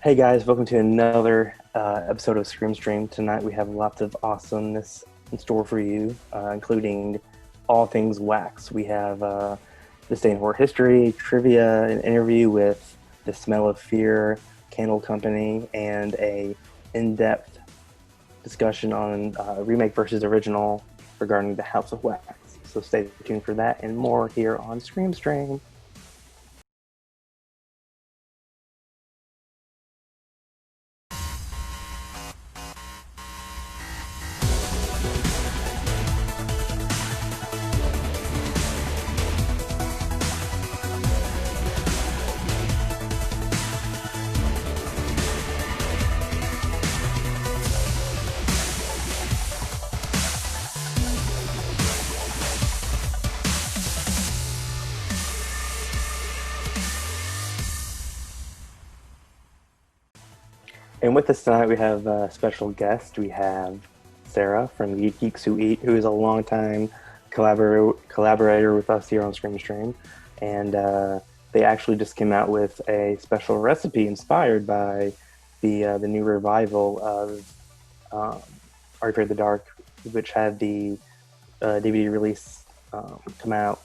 Hey guys, welcome to another episode of Scream Stream. Tonight we have lots of awesomeness in store for you, including all things wax. We have this day in horror history, trivia, an interview with the Smell of Fear Candle Company, and a in-depth discussion on remake versus original regarding the House of Wax. So stay tuned for that and more here on Scream Stream. And with us tonight, we have a special guest. We have Sarah from Geeks Who Eat, who is a longtime collaborator with us here on Scream Stream. And they actually just came out with a special recipe inspired by the new revival of Are You Afraid of the Dark, which had the DVD release come out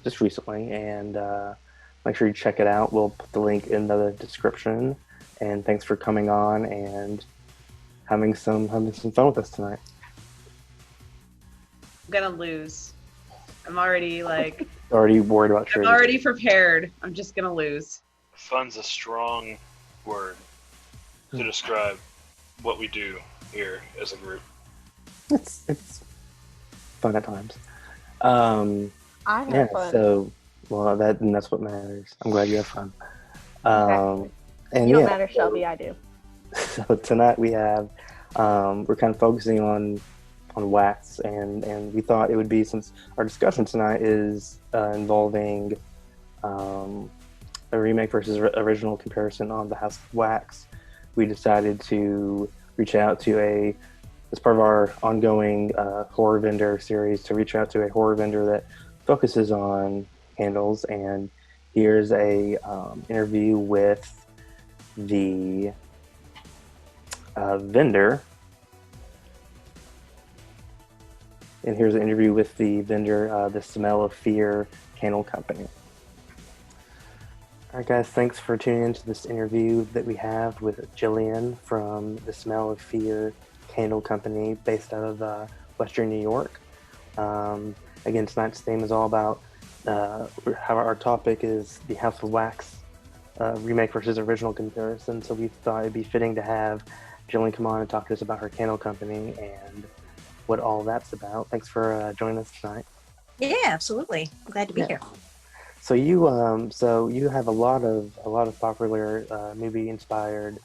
just recently. And make sure you check it out. We'll put the link in the description. And thanks for coming on and having some fun with us tonight. I'm gonna lose. I'm already already worried about I'm already prepared. I'm just gonna lose. Fun's a strong word to describe what we do here as a group. It's fun at times. I have fun. So that's what matters. I'm glad you have fun. Okay. And you don't matter, Shelby. I do. So tonight we have we're kind of focusing on wax, and we thought it would be, since our discussion tonight is involving a remake versus original comparison on the House of Wax, we decided to reach out to as part of our ongoing horror vendor series, to reach out to a horror vendor that focuses on candles. And here's a interview with the vendor, and here's an interview with the vendor, the Smell of Fear Candle Company. All right, guys, thanks for tuning into this interview that we have with Jillian from the Smell of Fear Candle Company, based out of Western New York. Again, tonight's theme is all about how our topic is the House of Wax remake versus original comparison. So we thought it'd be fitting to have Jillian come on and talk to us about her candle company and what all that's about. Thanks for joining us tonight. Yeah, absolutely. I'm glad to be here. So you have a lot of popular movie inspired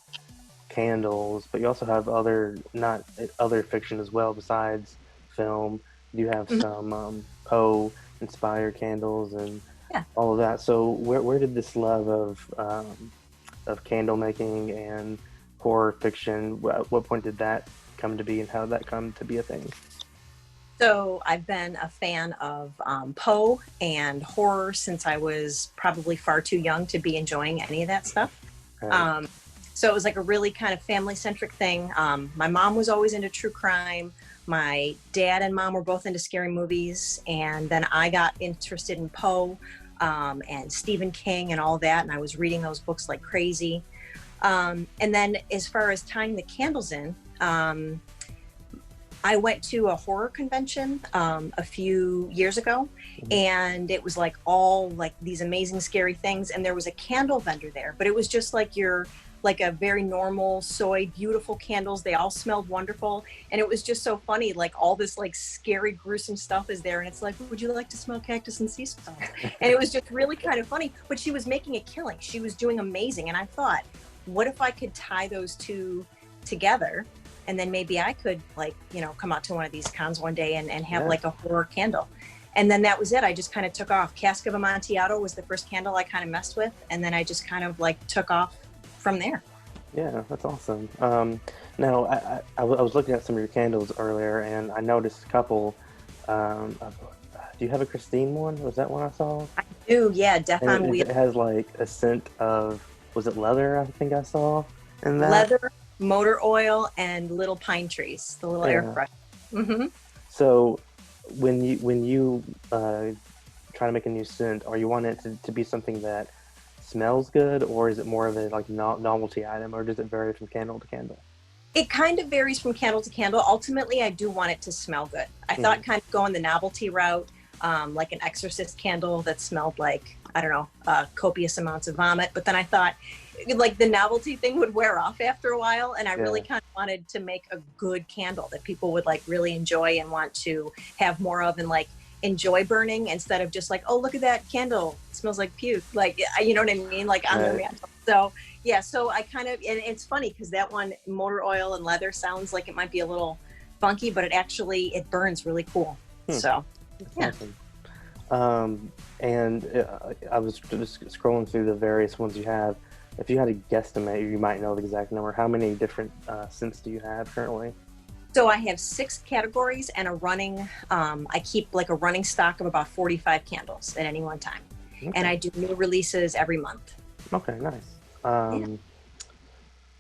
candles, but you also have other fiction as well besides film. You have some Poe inspired candles and all of that. So where did this love of candle making and horror fiction, at what point did that come to be, and how did that come to be a thing? So I've been a fan of Poe and horror since I was probably far too young to be enjoying any of that stuff. Right. So it was like a really kind of family-centric thing. My mom was always into true crime. My dad and mom were both into scary movies. And then I got interested in Poe and Stephen King and all that. And I was reading those books like crazy. And then as far as tying the candles in, I went to a horror convention a few years ago, and it was like all like these amazing scary things. And there was a candle vendor there, but it was just like a very normal soy, beautiful candles. They all smelled wonderful. And it was just so funny. Like all this like scary, gruesome stuff is there. And it's like, would you like to smell cactus and sea salt? And it was just really kind of funny, but she was making a killing. She was doing amazing. And I thought, what if I could tie those two together? And then maybe I could come out to one of these cons one day and have like a horror candle. And then that was it. I just kind of took off. Cask of Amontillado was the first candle I kind of messed with. And then I just kind of like took off from there. Yeah, that's awesome. Now, I was looking at some of your candles earlier, and I noticed a couple. Do you have a Christine one? Was that one I saw? I do, yeah, Death on Wheels. It has like a scent of was it leather? I think I saw in that. Leather, motor oil, and little pine trees, the little air freshener. Mm-hmm. So when you try to make a new scent, are you wanting it to be something that smells good, or is it more of a like novelty item, or does it vary from candle to candle? It kind of varies from candle to candle. Ultimately, I do want it to smell good. I thought kind of going the novelty route, like an exorcist candle that smelled like, I don't know, copious amounts of vomit. But then I thought like the novelty thing would wear off after a while. And I really kind of wanted to make a good candle that people would like really enjoy and want to have more of and like enjoy burning instead of just like, oh, look at that candle. It smells like puke. Like, you know what I mean? Like on the mantle. So yeah, so I kind of, and it's funny because that one, motor oil and leather, sounds like it might be a little funky, but it burns really cool. So yeah. Awesome. And I was just scrolling through the various ones you have. If you had a guesstimate, you might know the exact number. How many different scents do you have currently? So I have 6 categories and a running, I keep like a running stock of about 45 candles at any one time. Okay. And I do new releases every month. Okay, nice.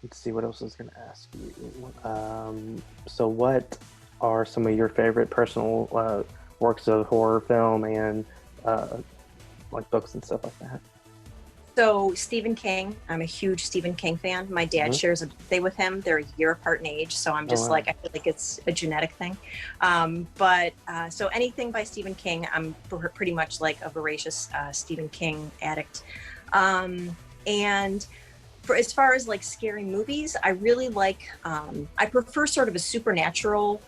Let's see what else I was going to ask you. So what are some of your favorite personal works of horror film and like books and stuff like that? So Stephen King, I'm a huge Stephen King fan. My dad shares a birthday with him. They're a year apart in age, so I'm just like, I feel like it's a genetic thing. So anything by Stephen King, I'm pretty much like a voracious Stephen King addict. And for as far as like scary movies, I really like, I prefer sort of a supernatural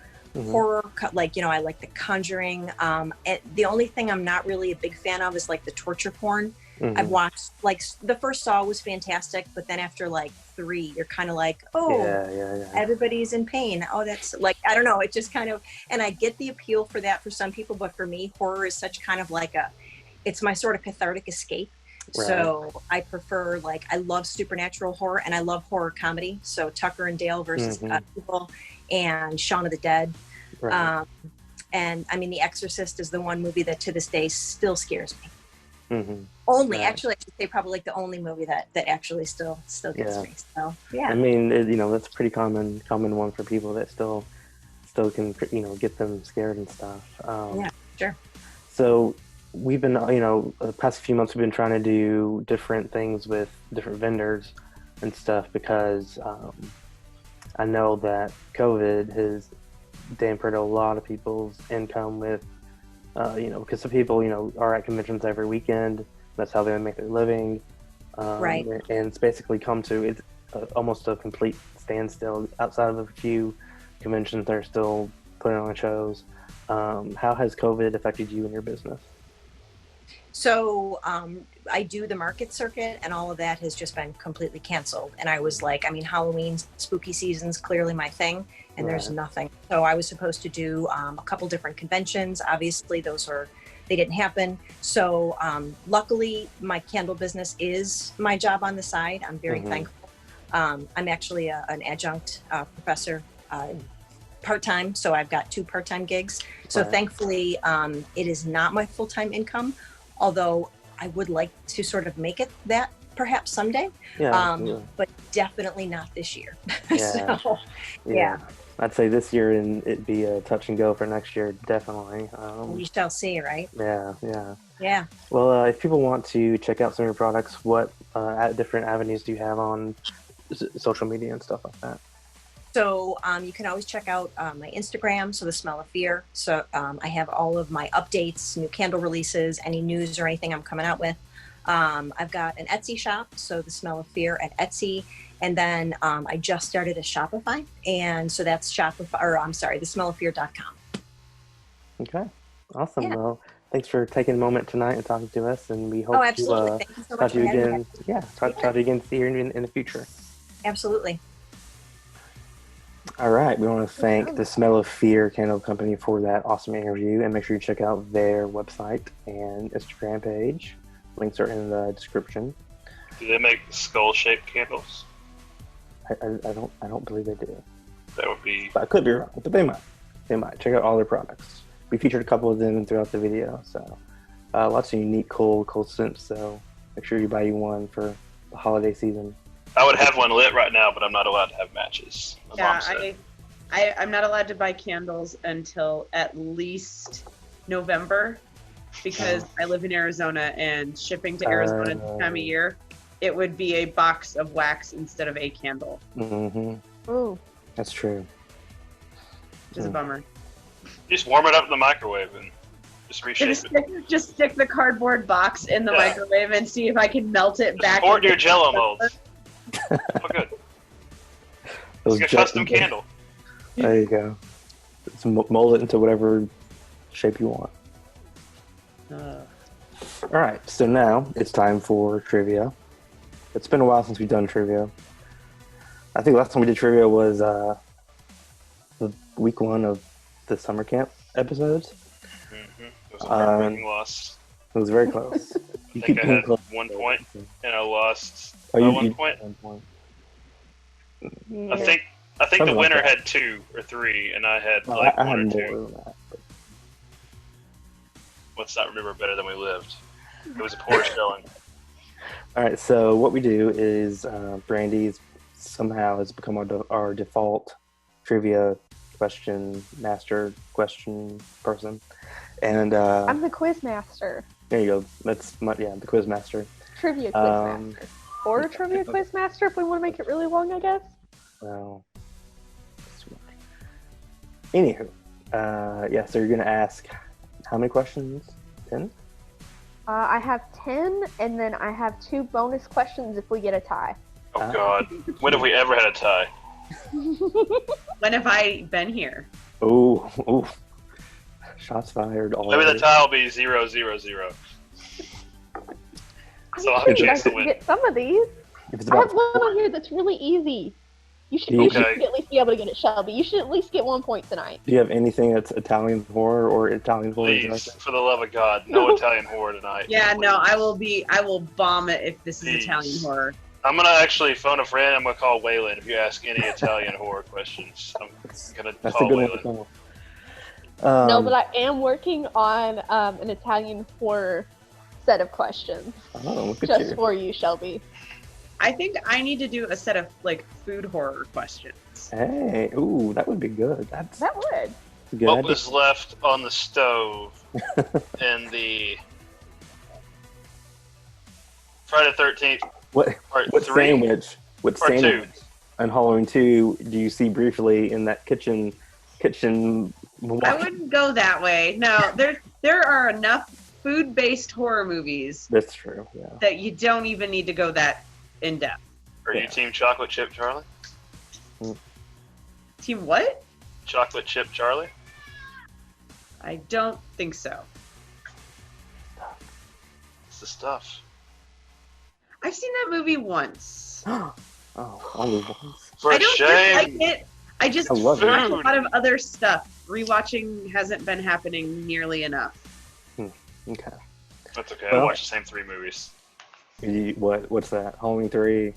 horror, like, I like The Conjuring. The only thing I'm not really a big fan of is like the torture porn. I've watched, like, the first Saw was fantastic, but then after like 3, you're kind of like, everybody's in pain. Oh, that's like, I don't know. It just kind of, and I get the appeal for that for some people, but for me, horror is such kind of like it's my sort of cathartic escape. Right. So I prefer, like, I love supernatural horror and I love horror comedy. So Tucker and Dale versus People and Shaun of the Dead. Right. And I mean, The Exorcist is the one movie that to this day still scares me. Actually, I should say probably like the only movie that actually still gets me. So yeah. I mean, that's a pretty common one for people that still can get them scared and stuff. Yeah, sure. So we've been the past few months we've been trying to do different things with different vendors and stuff because I know that COVID has dampened a lot of people's income with. Because some people, are at conventions every weekend. That's how they make their living. Right. And it's basically come to it's almost a complete standstill outside of a few conventions that are still putting on shows. How has COVID affected you and your business? So I do the market circuit and all of that has just been completely canceled. And I was like, I mean, Halloween, spooky season's clearly my thing. And there's nothing. So I was supposed to do a couple different conventions. Obviously, they didn't happen. So luckily, my candle business is my job on the side. I'm very thankful. I'm actually an adjunct professor part-time. So I've got 2 part-time gigs. So thankfully, it is not my full-time income, although I would like to sort of make it that perhaps someday. But definitely not this year. So, yeah. I'd say this year and it'd be a touch and go for next year, definitely. We shall see, right? Yeah. Well, if people want to check out some of your products, what different avenues do you have on social media and stuff like that? So you can always check out my Instagram, so The Smell of Fear. So I have all of my updates, new candle releases, any news or anything I'm coming out with. I've got an Etsy shop, so The Smell of Fear at Etsy. And then I just started a Shopify, and so that's thesmelloffear.com. Okay, awesome. Yeah. Well, thanks for taking a moment tonight and talking to us, and we hope to Thank you so much talk to you again. Talk to you again here in the future. Absolutely. All right, we want to thank the Smell of Fear Candle Company for that awesome interview, and make sure you check out their website and Instagram page. Links are in the description. Do they make skull-shaped candles? I don't believe they do. That would be. But I could be wrong, but they might. They might. Check out all their products. We featured a couple of them throughout the video, so lots of unique, cool scents. So make sure you buy you one for the holiday season. I would have one lit right now, but I'm not allowed to have matches. My Yeah, mom said. I'm not allowed to buy candles until at least November because I live in Arizona and shipping to Arizona this time of year, it would be a box of wax instead of a candle. Mm-hmm. Ooh. That's true. Which is a bummer. Just warm it up in the microwave and just reshape it. Just stick the cardboard box in the microwave and see if I can melt it back. Support your Jello molds. Oh, good. It's like a custom candle. There you go. Just mold it into whatever shape you want. All right, so now it's time for trivia. It's been a while since we've done trivia. I think last time we did trivia was the week 1 of the summer camp episodes. Mm-hmm. It was a heartbreaking loss. It was very close. I think I had 1 point, and I lost by 1 point. 1 point. Yeah. I think the winner had 2 or 3, and I had like 1 or 2. More than that, but... Let's not remember better than we lived. It was a poor showing. All right, so what we do is Brandy somehow has become our default trivia master question person, and I'm the quiz master. There you go. That's the quiz master. Trivia quiz master, or trivia quiz master if we want to make it really long, I guess. Well, anywho, so you're gonna ask how many questions? 10? I have 10, and then I have 2 bonus questions if we get a tie. Oh God! When have we ever had a tie? When have I been here? Oh! Shots fired. Maybe the tie will be 0-0-0. So I'll have a chance to win. Get some of these. I have one on here that's really easy. You should at least be able to get it, Shelby. You should at least get 1 point tonight. Do you have anything that's Italian horror or Italian horror? Please, for the love of God, no Italian horror tonight. Yeah, no, I will bomb it if this is Italian horror. I'm gonna actually phone a friend. I'm gonna call Waylon if you ask any Italian horror questions. I'm gonna call Waylon. No, but I am working on an Italian horror set of questions. Oh, look at just for you, Shelby. I think I need to do a set of food horror questions. Hey, ooh, that would be good. That would. Good what idea. was left on the stove in the Friday the 13th? What sandwich? What sandwich on Halloween 2 do you see briefly in that kitchen? I wouldn't go that way. No, there are enough food-based horror movies. That's true. Yeah. That you don't even need to go that in depth. Are you Team Chocolate Chip Charlie? Team what? Chocolate Chip Charlie? I don't think so. It's the stuff. I've seen that movie once. Only once. For I don't shame. like it. I just watch a lot of other stuff. Rewatching hasn't been happening nearly enough. Okay. That's okay. I watch the same 3 movies. What's that? Halloween 3.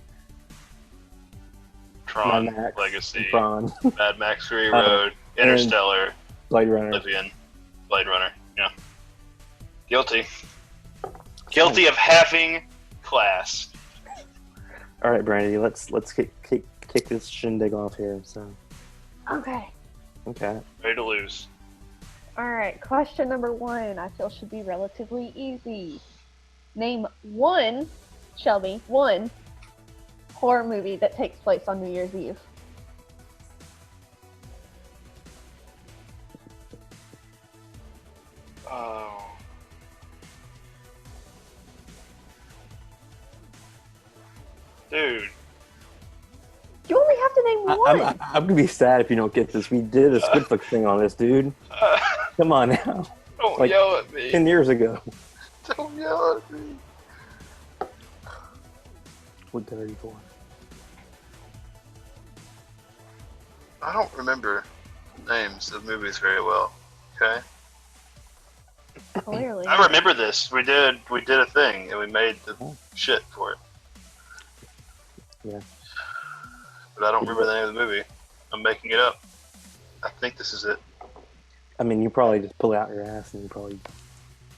Tron, Max, Legacy, Tron. Mad Max Fury Road, Interstellar, Blade Runner. Oblivion, Blade Runner. Yeah. Guilty of having class. All right, Brandy. Let's kick this shindig off here. So. Okay. Ready to lose. All right. Question number 1. I feel should be relatively easy. Name one horror movie that takes place on New Year's Eve. Oh. Dude. You only have to name one. I'm gonna be sad if you don't get this. We did a Squidflix thing on this, dude. Come on now. Don't yell at me. 10 years ago. Don't yell at me. What good are you for? I don't remember names of movies very well. Okay. Clearly. I remember this. We did a thing and we made the shit for it. Yeah. But I don't remember the name of the movie. I'm making it up. I think this is it. I mean, you probably just pull out your ass and you probably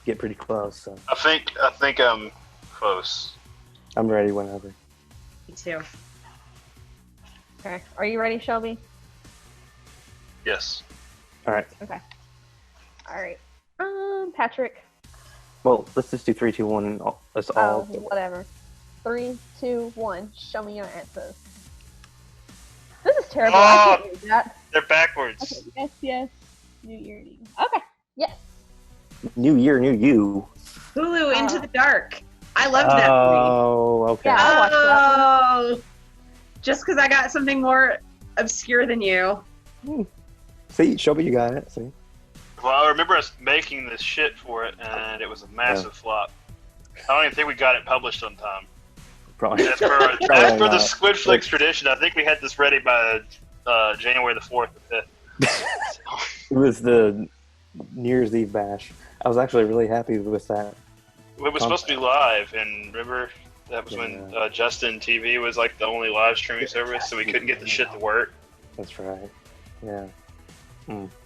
get pretty close. So I think I'm close. I'm ready whenever. Me too. Okay. Are you ready, Shelby? Yes. All right. Okay. All right. Patrick. Well, let's just do 3, 2, 1. Let's all. Whatever. 3, 2, 1. Show me your answers. This is terrible. I can't read that. They're backwards. Okay. Yes, yes. New Year, new. Okay. Yes. New year, new you. Hulu Into the Dark. I loved that movie. Oh, okay. Yeah, I watched that one. Just because I got something more obscure than you. See, Shelby, you got it. See. Well, I remember us making this shit for it, and it was a massive flop. I don't even think we got it published on time. Probably. As per the Squidflix tradition, I think we had this ready by January the 4th or 5th. It was the New Year's Eve bash. I was actually really happy with that. It was supposed to be live, and remember that was when Justin TV was like the only live streaming service, so we couldn't get the shit to work. That's right. Yeah.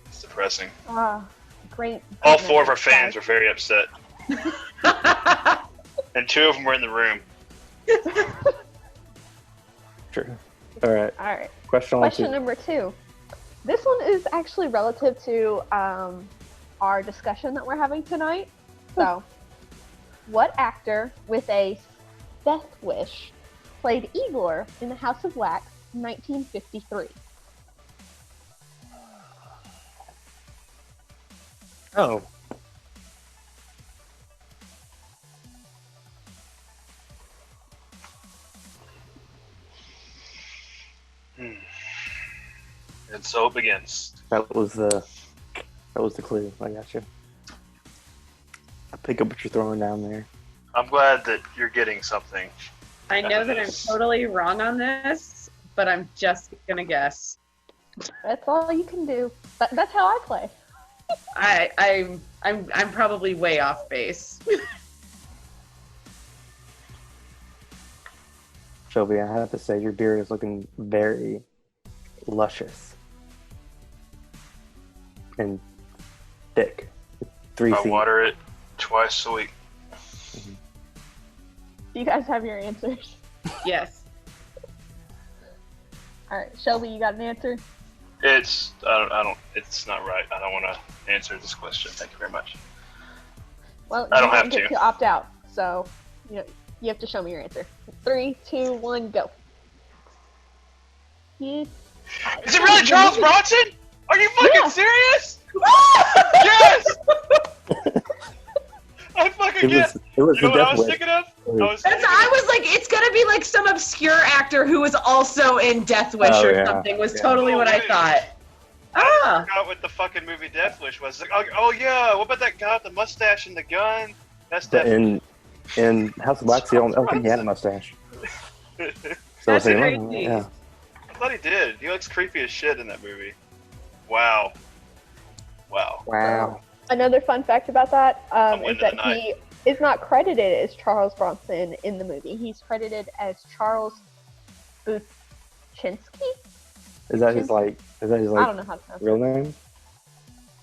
It's depressing. Great. All 4 of our fans were very upset, and 2 of them were in the room. True. All right. All right. Question number 2. This one is actually relative to our discussion that we're having tonight. So, what actor with a death wish played Igor in The House of Wax, 1953? Oh. And so it begins. That was the clue. I got you. I pick up what you're throwing down there. I'm glad that you're getting something. I know that I'm totally wrong on this, but I'm just gonna guess. That's all you can do. That's how I play. I'm probably way off base. Shelby, I have to say your beard is looking very luscious and thick. 3 I feet. water it twice a week. You guys have your answers. Yes. All right, Shelby, you got an answer? It's it's not right. I don't want to answer this question. Thank you very much. Well, I don't you have get to opt out, so you have to show me your answer. 3, 2, 1, go. Is it really Charles Bronson? Are you fucking serious? Yes! I fucking get. It was You know the what I death was wish. thinking of? I I was like, it's gonna be like some obscure actor who was also in Death Wish or something. Was totally what I thought. I forgot what the fucking movie Death Wish was. Like, oh yeah, what about that guy with the mustache and the gun? That's Death Wish. In House of Wax, I don't think he had a mustache. So That's I crazy. say, yeah. I thought he did. He looks creepy as shit in that movie. Wow. Wow. Another fun fact about that is that tonight. he is not credited as Charles Bronson in the movie. He's credited as Charles Buczynski. Is that his I don't know how to pronounce real name?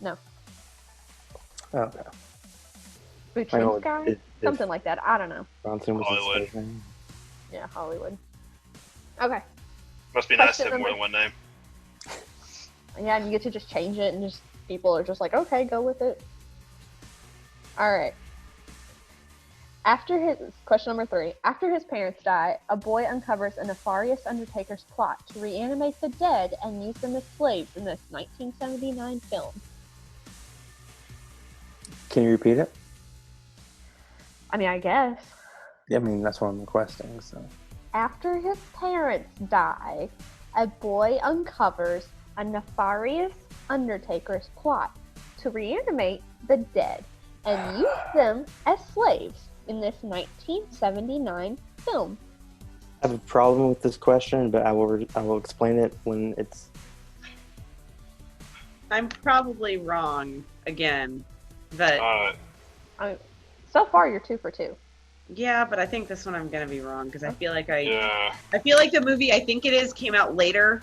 No. Oh, okay. Buczynski? Something like that. I don't know. Bronson was Hollywood. his name. Yeah, Hollywood. Okay. Must be nice to Question have more number- than one name. Yeah, and you get to just change it, and just people are just like, okay, go with it. All right. Question number 3. After his parents die, a boy uncovers a nefarious undertaker's plot to reanimate the dead and use them as slaves in this 1979 film. Can you repeat it? I mean, I guess. Yeah, I mean, that's what I'm requesting, so. After his parents die, a boy uncovers a nefarious undertaker's plot to reanimate the dead and use them as slaves in this 1979 film. I have a problem with this question, but I will explain it when it's. I'm probably wrong again, but So far, you're 2 for 2. yeah, but I think this one I'm gonna be wrong because I feel like Yeah. I feel like the movie I think it is came out later.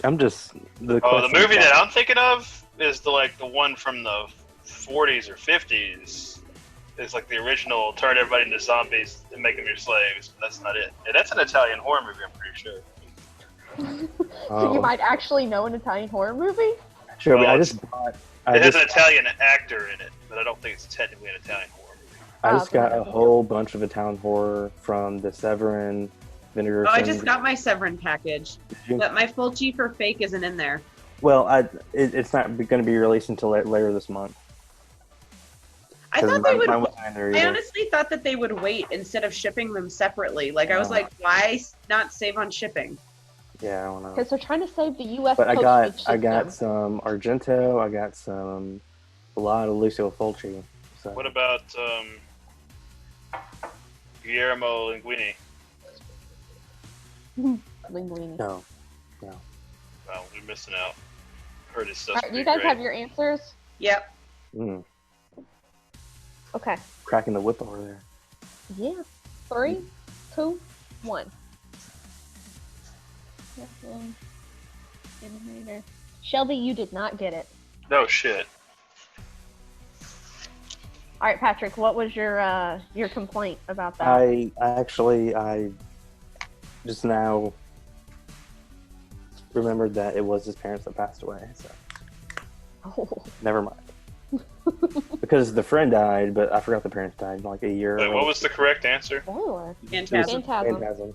I'm just. The movie that I'm thinking of is the one from the 40s or 50s. is like the original turn everybody into zombies and make them your slaves. But that's not it. Yeah, that's an Italian horror movie, I'm pretty sure. So you might actually know an Italian horror movie? Sure, Well, I it's- just bought. It has an Italian actor in it, but I don't think it's technically an Italian horror movie. I just got a okay. whole bunch of Italian horror from the Severin Vinegar. Oh, I thing. just got my Severin package, you? but my Fulci for fake isn't in there. Well, it's not going to be released until later this month. I thought they would. Mine wasn't in there I either. honestly thought that they would wait instead of shipping them separately. Like I was like, why not save on shipping? Yeah, I don't know. Because they're trying to save the U.S. But I postage got system. some Argento. I got a lot of Lucio Fulci. So. What about Guillermo Linguini? Linguini. No. Well, we're missing out. Heard his stuff's All right, do you pretty guys great. have your answers? Yep. Mm, Okay. cracking the whip over there. Yeah. 3, 2, 1. Animator. Shelby, you did not get it. No shit. All right, Patrick, what was your complaint about that? I just now remembered that it was his parents that passed away. So Oh. never mind. Because the friend died, but I forgot the parents died like a year. Wait, what was the correct answer? Spoiler. Phantasm. Phantasm.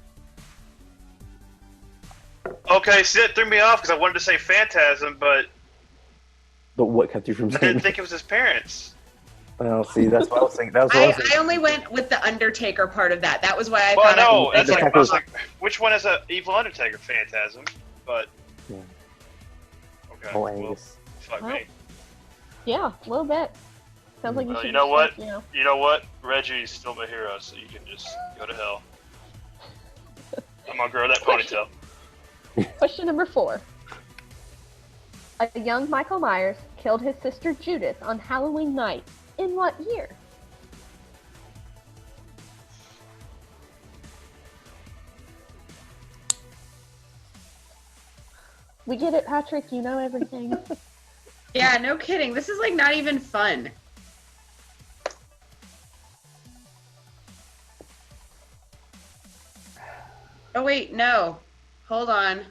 Okay, see, that threw me off because I wanted to say Phantasm, but But what kept you from I saying didn't it? think it was his parents. Well, see, that's what I was thinking. That was what I was I thinking. only went with the Undertaker part of that. That was why I Well, thought. no, it it's like, I Undertaker was like, which one is a evil Undertaker? Phantasm, but Yeah. okay, Oh, well, Angus. fuck Well, me. Yeah, a little bit. Sounds like you Well, should. you know just, what? You know. You know what? Reggie's still my hero, so you can just go to hell. I'm gonna grow that ponytail. Question number 4. A young Michael Myers killed his sister Judith on Halloween night. In what year? We get it, Patrick. You know everything. Yeah, no kidding. This is like not even fun. Oh wait, no. Hold on.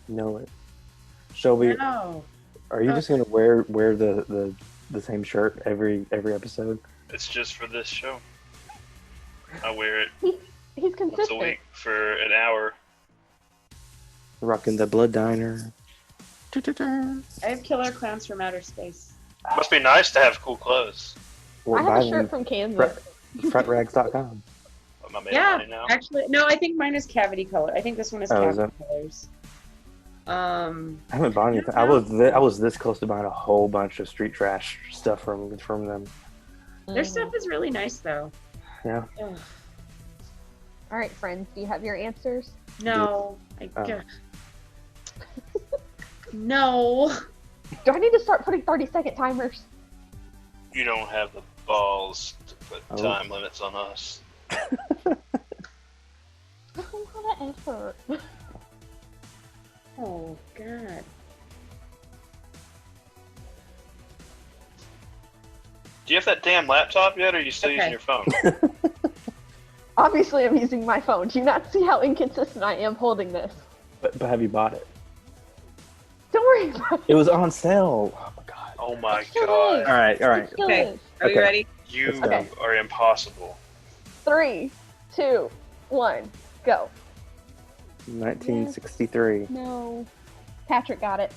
Know it. Shelby, No. are you just gonna wear the same shirt every episode? It's just for this show. I wear it He's once a consistent. week for an hour. Rocking the blood diner. I have Killer Clowns from Outer Space. Must be nice to have cool clothes. Or I have buy a shirt them from Kansas. frontrags.com. Am I making Yeah, money now? actually, no. I think mine is cavity color. I think this one is Oh, is cavity colors. I haven't bought anything. I was this close to buying a whole bunch of street trash stuff from them. Their stuff is really nice, though. Yeah. Ugh. All right, friends. Do you have your answers? No, Oh. no. Do I need to start putting 30-second timers? You don't have the balls to put Oh. time limits on us. That's a lot of effort. Oh God. Do you have that damn laptop yet, or are you still using Okay. your phone? Obviously, I'm using my phone. Do you not see how inconsistent I am holding this? But have you bought it? Don't worry about it. It was on sale. Oh my god. Oh my It still god. is. All right. It still Okay. is. Are Okay. you ready? You Let's go. are impossible. 3, 2, 1, go. 1963. No. Patrick got it.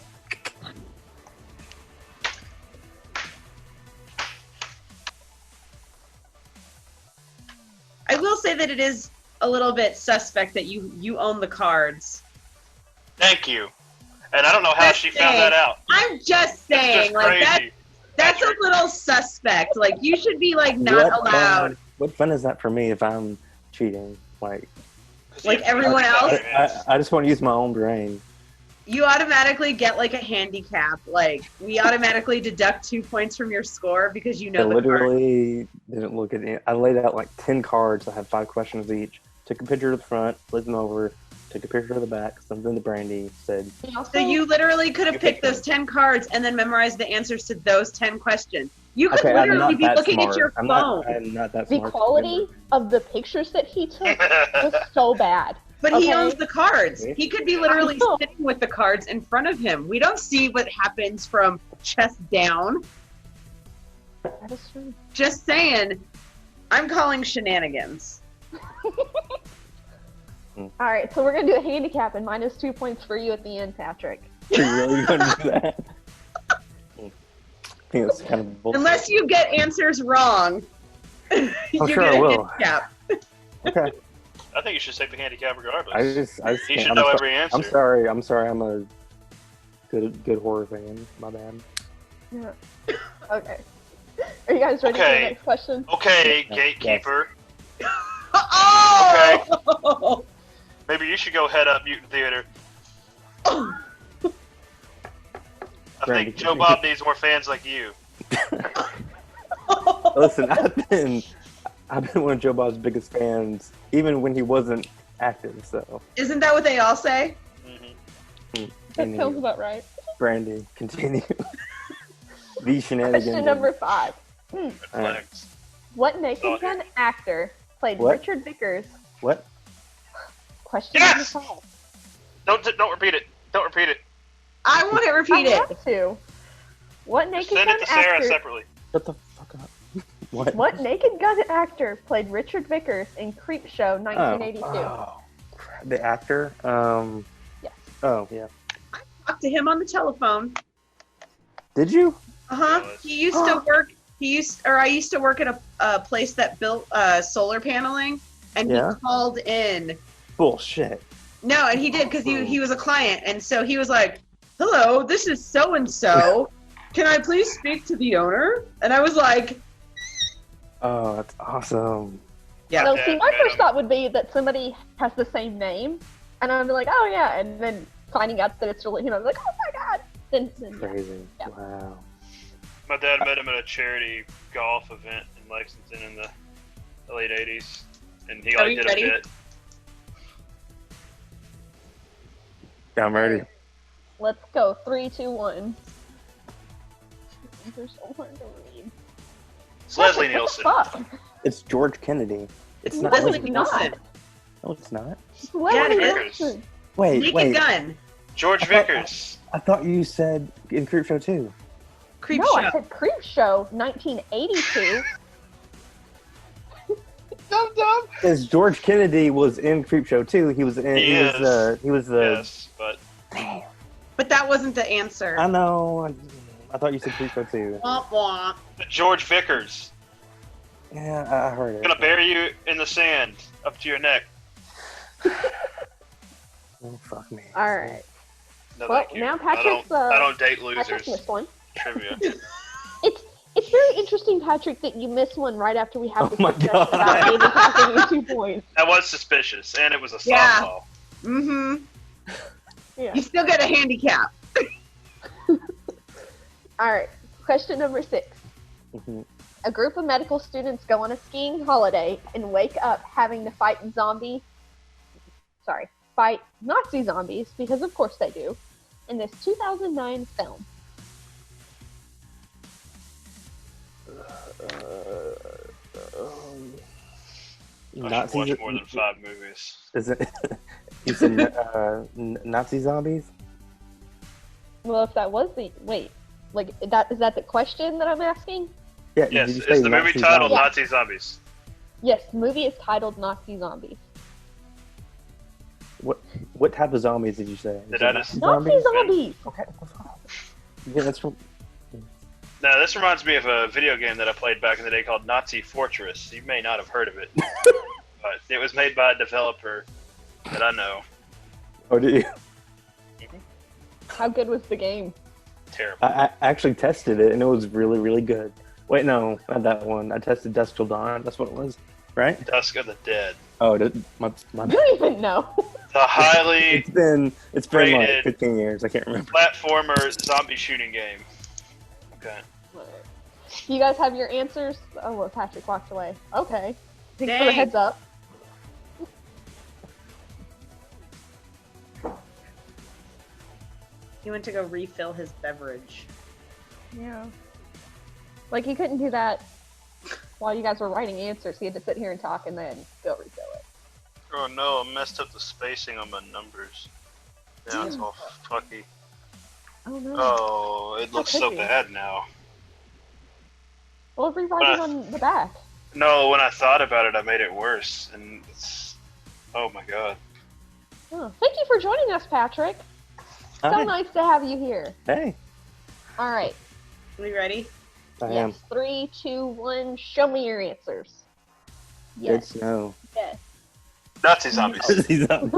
I will say that it is a little bit suspect that you own the cards. Thank you. And I don't know how Just she found saying. that out. I'm just It's saying, just like crazy. that's a little suspect. Like you should be like not allowed. What fun is that for me if I'm cheating? Like, Like everyone else? I just want to use my own brain. You automatically get like a handicap. Like we automatically deduct 2 points from your score because you know I the card. literally didn't look at it. I laid out like 10 cards that had 5 questions each. Took a picture of the front, flipped them over, took a picture of the back, sent them to Brandy, said, So you literally could have picked those 10 cards and then memorized the answers to those 10 questions. You could "Okay, I'm literally not be that looking smart. at your I'm phone. not that The smart." to quality remember. of the pictures that he took was so bad. But he Okay. owns the cards. He could be literally I know. sitting with the cards in front of him. We don't see what happens from chest down. That is true. Just saying, I'm calling shenanigans. All right, so we're gonna do a handicap and minus 2 points for you at the end, Patrick. You're really going to do that? I think that's kind of bullshit. Unless you get answers wrong, you sure get I a will. handicap. Okay. I think you should take the handicap regardless. I just You can't. should know every answer. I'm sorry. I'm a good horror fan. My bad. Yeah. Okay. Are you guys ready for the Okay. next question? Okay, Yes. gatekeeper. Oh! Maybe you should go head up Mutant Theater. I Randy, think Joe Bob needs more fans like you. Listen, I've been one of Joe Bob's biggest fans, even when he wasn't active. So, Isn't that what they all say? That anyway, sounds about right. Brandy, continue. These shenanigans. Question number 5. Flex. What Naked Oh, Gun actor played What? Richard Vickers? What? Question Yes! number 5. Don't repeat it. Don't repeat it. I want to I repeat it. have to. What Naked Send Gun it to Sarah actor? separately. Shut the fuck up. What? What Naked Gun actor played Richard Vickers in Creepshow 1982? Oh, crap. The actor. Yes. Oh yeah. Talked to him on the telephone. Did you? Uh-huh. He used to work. I used to work at a place that built solar paneling, and Yeah. he called in. Bullshit. No, and he did because he was a client, and so he was like, "Hello, this is so and so. Can I please speak to the owner?" And I was like, Oh, that's awesome. "Yeah." So, Yeah, see, my man. first thought would be that somebody has the same name, and I'd be like, oh yeah, and then finding out that it's really him, I'm like, oh my god. Then yeah. Crazy. Yeah. Wow. My dad met him at a charity golf event in Lexington in the late 80s. And he Are like you did ready? a bit. Yeah, I'm ready. Let's go. 3, 2, 1. They're so hard to read. It's Leslie What the Nielsen. fuck? It's George Kennedy. It's not. Leslie Leslie- Nielsen. No, it's not. Leslie it is. Nielsen. Wait, Naked wait. Gun. George I thought- Vickers. I thought you said in Creepshow too. Creep No, Show. I said Creepshow 1982. Because George Kennedy was in Creepshow too. He was in. He He was is. He was the. Yes, but Damn. But that wasn't the answer. I know. I thought you said Creepshow too. Womp womp. George Vickers. Yeah, I heard it. Gonna bury you in the sand up to your neck. Oh, fuck me. All right. No, Well, thank you. now Patrick's, I don't date Patrick losers. missed one. Trivia. It's very interesting, Patrick, that you missed one right after we have Oh this my discussion God. about handicapping you 2 points. That was suspicious, and it was a Yeah. softball. Mm-hmm. Yeah. You still get a handicap. All right. Question number 6. Mhm. A group of medical students go on a skiing holiday and wake up having to fight Nazi zombies, because of course they do, in this 2009 film. I should Nazis. watch more than 5 movies. Is it? You said Nazi zombies? Well, if that was the is that the question that I'm asking? Yeah. Yes, did you is say the movie Nazi titled zombies? Nazi Zombies? Yes, the movie is titled Nazi Zombies. What type of zombies did you say? Did Is I it just- Nazi zombies. Okay. Yeah, that's from. Now, this reminds me of a video game that I played back in the day called Nazi Fortress. You may not have heard of it, but it was made by a developer that I know. Oh, did you? How good was the game? Terrible. I actually tested it and it was really, really good. Wait, no, not that one. I tested Dusk Till Dawn. That's what it was, right? Dusk of the Dead. Oh, my You don't even know. The highly it's been like Rated. 15 years. I can't remember. platformer zombie shooting game. Okay. Do you guys have your answers? Oh, well, Patrick walked away. Okay. Thanks for the Dang. heads up. He went to go refill his beverage. Yeah. Like, he couldn't do that while you guys were writing answers. He had to sit here and talk and then go refill it. Oh no, I messed up the spacing on my numbers. Yeah, it's all fucky. Oh, no. Oh, it looks could so be? bad now. Well, rewrite it on the back. No, when I thought about it, I made it worse, and it's... Oh my god. Oh, thank you for joining us, Patrick. So Hi. nice to have you here. Hey, All right. Are we ready? I yes. am. 3, 2, 1. Show me your answers. Good Yes. snow. Yes. Nazi zombies. He's up.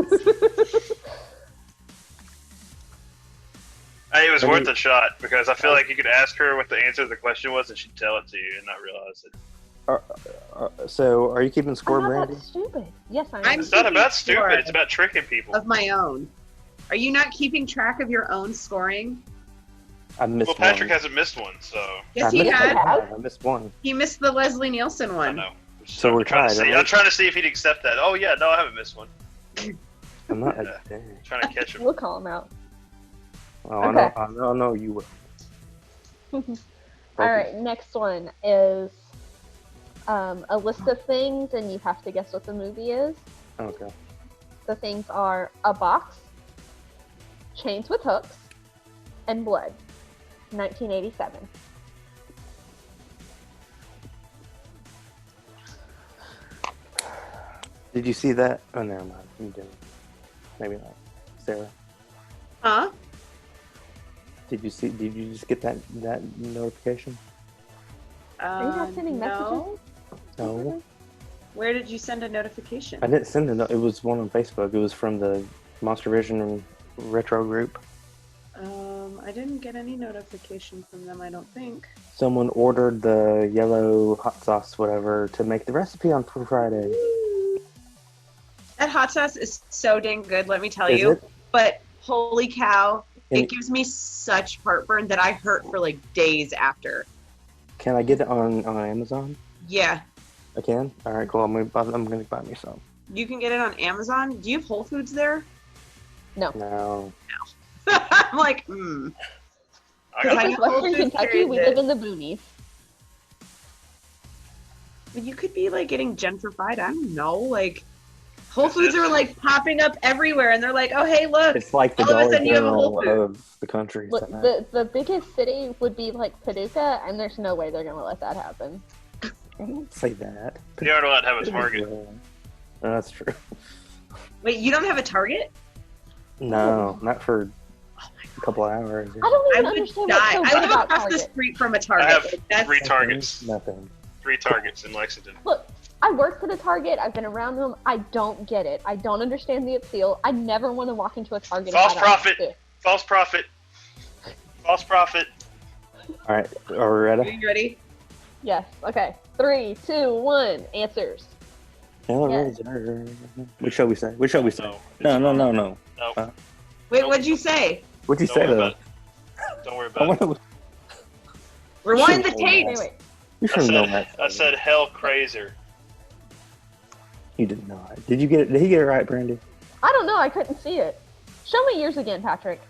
Hey, it was Maybe- worth a shot, because I feel like you could ask her what the answer to the question was, and she'd tell it to you and not realize it. So, are you keeping score, I'm not Brandy? that stupid. Yes, I am. I'm It's not about keeping score. stupid, it's about tricking people. Of my own. Are you not keeping track of your own scoring? I missed Well, Patrick one. hasn't missed one, so... Yes, I he missed had. one. I missed one. He missed the Leslie Nielsen I one. know. So we're I'm trying to tied, see. right? I'm trying to see if he'd accept that. Oh yeah, no, I haven't missed one. I'm not. Yeah. Trying to catch him. We'll call him out. Oh, Okay. I know you will. All right, next one is a list of things, and you have to guess what the movie is. Okay. The things are a box, chains with hooks, and blood. 1987. Did you see that? Oh, never mind. You didn't. Maybe not. Sarah, Huh? did you see? Did you just get that notification? Are you not sending No. No, Where did you send a notification? I didn't send it. It was one on Facebook. It was from the Monster Vision retro group. I didn't get any notification from them, I don't think. Someone ordered the yellow hot sauce, whatever, to make the recipe on for Friday. That hot sauce is so dang good, let me tell Is you. it? But holy cow, And- it gives me such heartburn that I hurt for like days after. Can I get it on Amazon? Yeah, I can. All right, cool. I'm gonna buy me some. you can get it on Amazon. Do you have Whole Foods there? No. I'm like, I This got I is know Western Whole Foods Kentucky. carries We it. live in the boonies. But you could be like getting gentrified. I don't know. Like, Whole Foods are like popping up everywhere, and they're like, oh, hey, look. It's like the All of a Dollar sudden you have a Whole General Foods. of the country. Look, the biggest city would be like Paducah, and there's no way they're gonna let that happen. Don't say that. You aren't allowed to have a Target. No, that's true. Wait, you don't have a Target? No, not for a couple of hours. I don't I even would understand die. what's so I good live about across the Target. street from a I Target. have Like, that's 3 Targets. Nothing. 3 Targets in Lexington. Look, I worked at a Target. I've been around them. I don't get it. I don't understand the appeal. I never want to walk into a Target. False if I don't have prophet. to. False prophet. False prophet. All right, are we Are ready? you ready? Yes. Okay. 3, 2, 1. Answers. What shall we say? What shall we say? No. No. No. Wait, Nope. what'd you say? What'd you Don't say worry though? about it. Don't worry I about it. wanna, Rewind the Shoot. tape. Anyway, you I should know said, that. I said hell crazer. You did not. Did you get it? Did he get it right, Brandy? I don't know. I couldn't see it. Show me yours again, Patrick.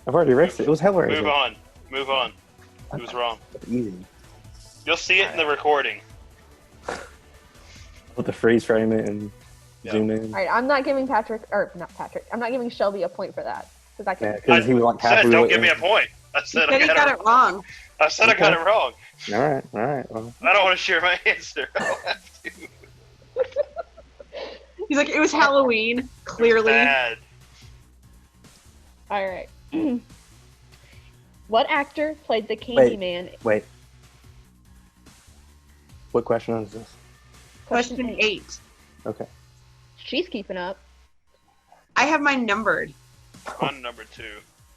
I've already erased it. It was Hellraiser. Move on. Move on. It was wrong. Easy. You'll see it in the recording. With the freeze frame it and zoom in. All right. I'm not giving not Patrick. I'm not giving Shelby a point for that because I Yeah, can. because he was like said, halfway. don't give me a point. I He said said he got it wrong. I said I got it wrong. All right. Well, I don't want to share my answer. I don't have to. He's like, it was Halloween, clearly. Bad. All right. What actor played the Candyman? wait. What question is this? Question 8. Okay. She's keeping up. I have mine numbered. On number 2,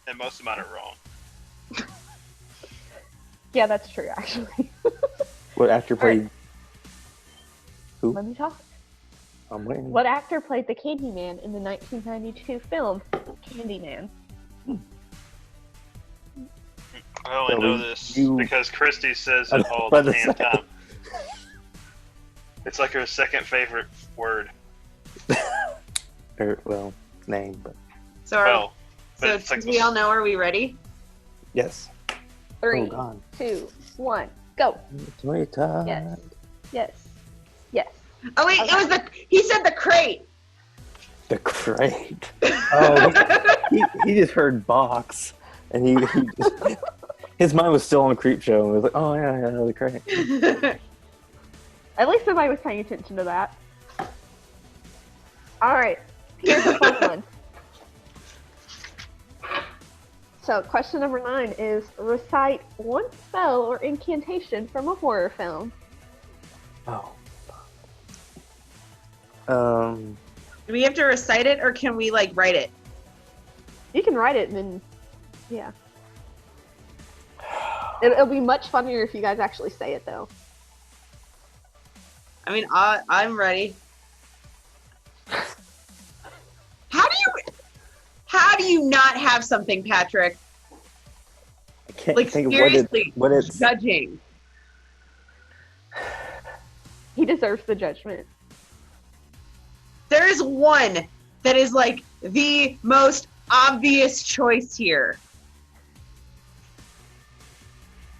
and most of mine are wrong. Yeah, that's true. Actually, What actor played? let me talk. I'm waiting. What actor played the Candyman in the 1992 film Candyman? I only So know this you- because Christy says I it was all about the to damn say. time. It's like her second favorite word. Or, well, name, but So are, Well, So it's like since we all know, are we ready? Yes. 3, Oh, God. 2, 1, go. Tomato. Yes. Yes. Yes. Oh wait, it was he said the crate. The crate. Oh, he just heard box, and he just, his mind was still on Creep Show, and was like, oh yeah, the crate. At least somebody was paying attention to that. All right, here's a fun one. So, question number 9 is recite one spell or incantation from a horror film. Oh. Do we have to recite it, or can we like write it? You can write it, and then yeah, it'll be much funnier if you guys actually say it, though. I mean, I'm ready. How do you not have something, Patrick? I can't Like think seriously, of what it's. judging. He deserves the judgment. There is one that is like the most obvious choice here.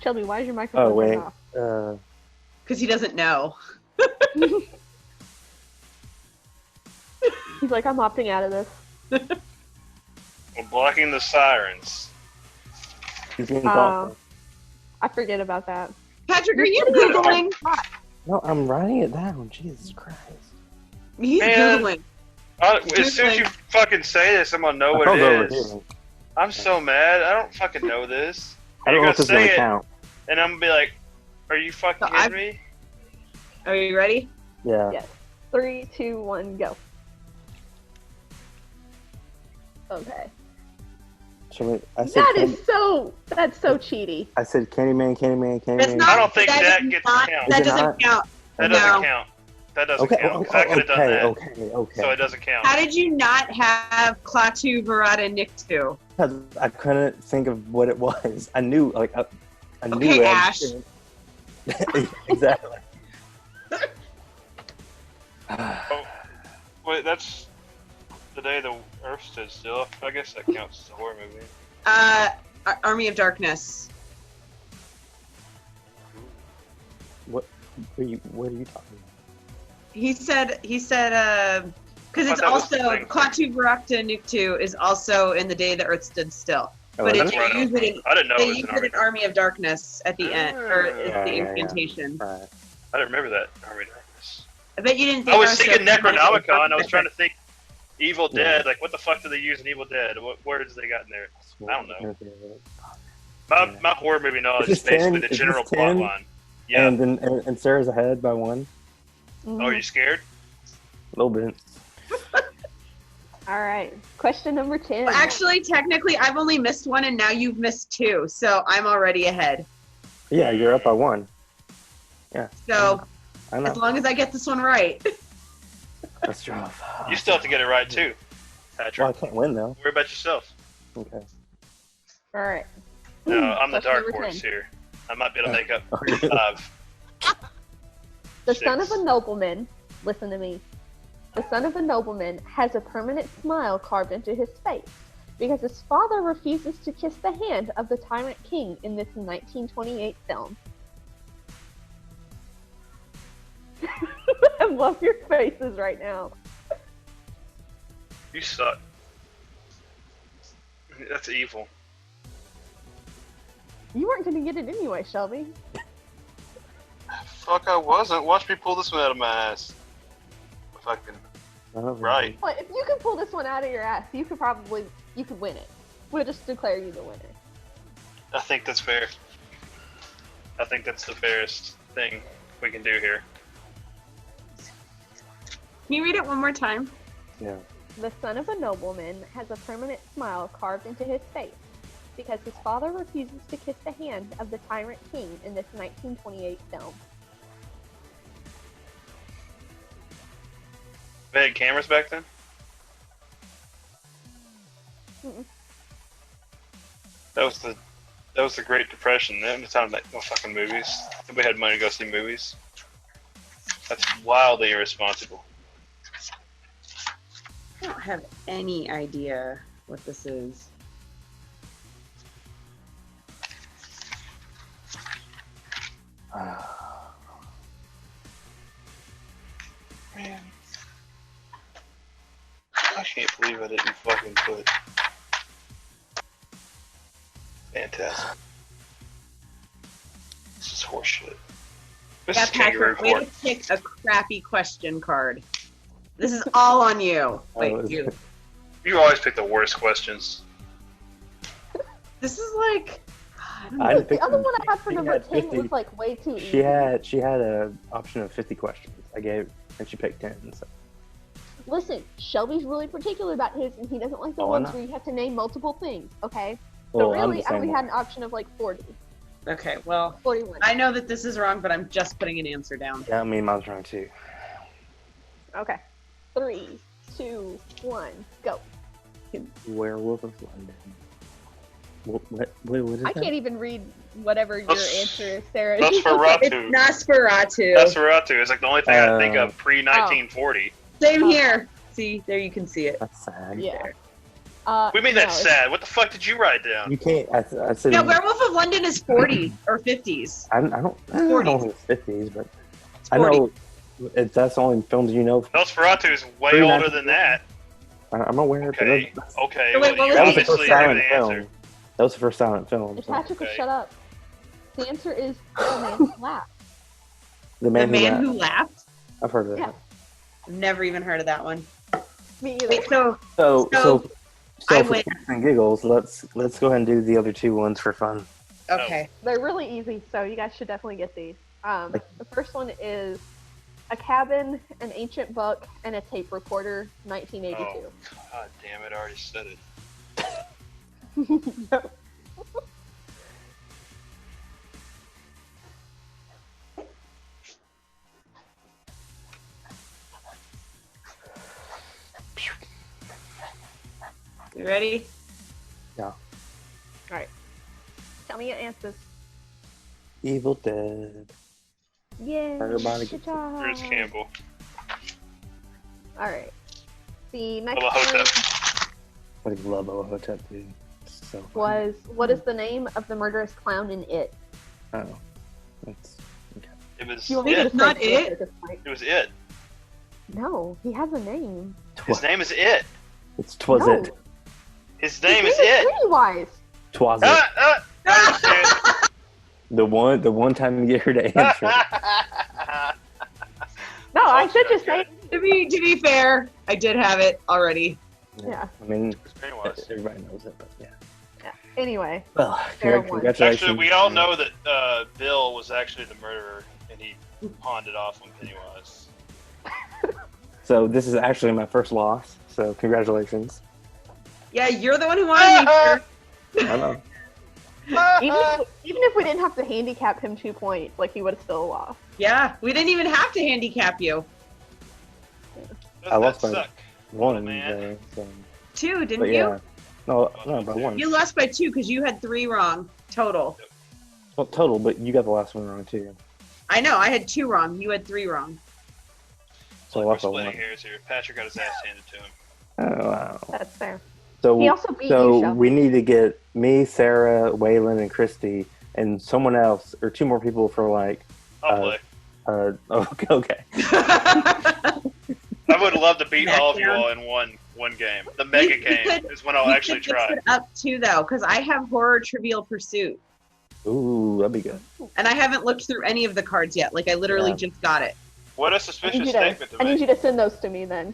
Shelby, why is your microphone Oh wait. off? Because he doesn't know. He's like, I'm opting out of this. We're blocking the sirens. He's being thoughtful. I forget about that. Patrick, are you Googling? No, I'm writing it down. Jesus Christ. He's Man. Googling. As soon as you fucking say this, I'm gonna know what I'll go it over is. here. I'm so mad. I don't fucking know this. I don't know if this is say gonna it, count. and I'm gonna be like, "Are you fucking So kidding me?" Are you ready? Yeah. Yes. 3, 2, 1, go. Okay. That's so cheaty. I said Candyman. That's not, I don't think that is gets not, count. That Is it doesn't not? count. That No. doesn't count. That doesn't Okay. count. 'Cause I could have done that. Okay. So it doesn't count. How did you not have Klaatu Barada Nikto? Because I couldn't think of what it was. I knew, I knew Okay, it. Ash. Exactly. Wait, that's the day the Earth stood still. I guess that counts as a horror movie. Army of Darkness. What are you talking about? He said, because it's that was also, the thing. Klaatu Barada Nikto is also in the day the Earth stood still. But that's it's right. used in, I didn't know they it was used an it in Army of Darkness at the end, or Yeah, the yeah. incantation. Right. I didn't remember that. Army of Darkness. I bet you didn't think I was Arthur thinking was Army of Necronomicon. I was Darkness. trying to think Evil Yeah. Dead. Like, what the fuck do they use in Evil Dead? What words they got in there? I don't know. Yeah. My horror movie knowledge Is is this basically 10? the Is general this plot 10? line. Yeah. And Sarah's ahead by one. Oh, are you scared? A little bit. All right. Question number 10. Well, actually, technically, I've only missed one, and now you've missed two, so I'm already ahead. Yeah, you're up by one. Yeah. So I know. as long as I get this one right. That's rough. You still have to get it right too, Well, I Patrick. can't win though. Worry about yourself. Okay. All right. No, I'm the Question dark number horse 10. here. I might be able to make up Okay. 5. The son of 6. a nobleman, listen to me. The son of a nobleman has a permanent smile carved into his face because his father refuses to kiss the hand of the tyrant king in this 1928 film. I love your faces right now. You suck. That's evil. You weren't going to get it anyway, Shelby. Fuck, I wasn't. Watch me pull this one out of my ass. Fucking right. Well, if you can pull this one out of your ass, you could win it. We'll just declare you the winner. I think that's fair. I think that's the fairest thing we can do here. Can you read it one more time? Yeah. The son of a nobleman has a permanent smile carved into his face because his father refuses to kiss the hand of the tyrant king in this 1928 film. They had cameras back then? Mm-mm. That was the Great Depression. They didn't time to make no fucking movies. Nobody had money to go see movies. That's wildly irresponsible. I don't have any idea what this is. Man. I can't believe I didn't fucking put. Fantastic. This is horseshit. This Yeah, is kangaroo Patrick, way court. to pick a crappy question card. This is all on you. Wait, Oh, you. You always pick the worst questions. This is like. I don't know. I Look, the picked other them. one I had for She number had 10 50. was like way too easy. She had an option of 50 questions. I gave, and she picked 10. So. Listen, Shelby's really particular about his, and he doesn't like the Oh, I ones know. where you have to name multiple things, okay? Well, So I'm really, the I same only way. had an option of like 40, Okay, well, 41. I know that this is wrong, but I'm just putting an answer down. Yeah, I mean, mine's wrong too. Okay. 3, 2, 1, go. Werewolf of London. What is I that? can't even read whatever your Nos- answer is, Sarah. Nosferatu. It's Nosferatu. Nosferatu is like the only thing I think of pre 1940. Same here. See, there you can see it. That's sad. Yeah. We made that no, sad. What the fuck did you write down? You can't. I said. No, Werewolf of London is 40 or 50s. I don't. I don't 40s. know if it's 50s, but It's I know that's the only films you know. Nosferatu is way Pre- older than that. I'm aware. Okay. But Okay. So wait, Well, what you was that was the obviously first have silent the film. answer. That was the first silent film. If So. Patrick would Okay. shut up. The answer is The Man Who Laughed. The The man, Man who, Who laughed. Laughed? I've heard of that. Yeah. I've never even heard of that one. Me either. Wait, so So So, I for win. kicks and giggles, let's go ahead and do the other two ones for fun. okay. They're really easy, so you guys should definitely get these. The first one is A Cabin, an Ancient Book, and a Tape Recorder, 1982. God damn it! I already said it. Yep. You ready? Alright. Tell me your answers. Evil Dead. Yay. Everybody Good gets job. Bruce Campbell. Alright. The next Bubba one Hotep. I love Hotep, dude. So fun. was What is the name of the murderous clown in It? Oh, that's It was You want me to it. It's not say It? at this point? It was it. No, he has a name. His name is it. Twas No. it. His name His is it. Pennywise. Twas it. Ah, The one time you get her to answer. No, I Close should enough, just say. To be fair, I did have it already. Yeah. I mean, It's Pennywise. everybody knows it, but yeah. Anyway, Well, Sarah won. congratulations. Actually, we all know that Bill was actually the murderer, and he pawned it off on Pennywise. So this is actually my first loss. So congratulations. Yeah, you're the one who wanted me here. I know. even if we didn't have to handicap him 2 points, like he would have still lost. Yeah, we didn't even have to handicap you. Doesn't I lost that by suck? One man. there, so. 2, didn't But you? yeah. No, by one. You lost by 2 because you had 3 wrong total. Well, total, but you got the last one wrong too. I know, I had 2 wrong. You had 3 wrong. So I We're lost by splitting one. hairs here. Patrick got his ass handed to him. Oh wow. That's fair. So He also beat you, so Shelby. we need to get me, Sarah, Waylon, and Christy, and someone else or 2 more people for like. I'll play. Okay. I would love to beat all of you Smackdown. all in one game. The mega game is when I'll We actually could mix try. it up too, though, because I have Horror Trivial Pursuit, Ooh, that'd be good. and I haven't looked through any of the cards yet. Like I literally Yeah. just got it. What a I suspicious need, statement to I need make. you to send those to me then,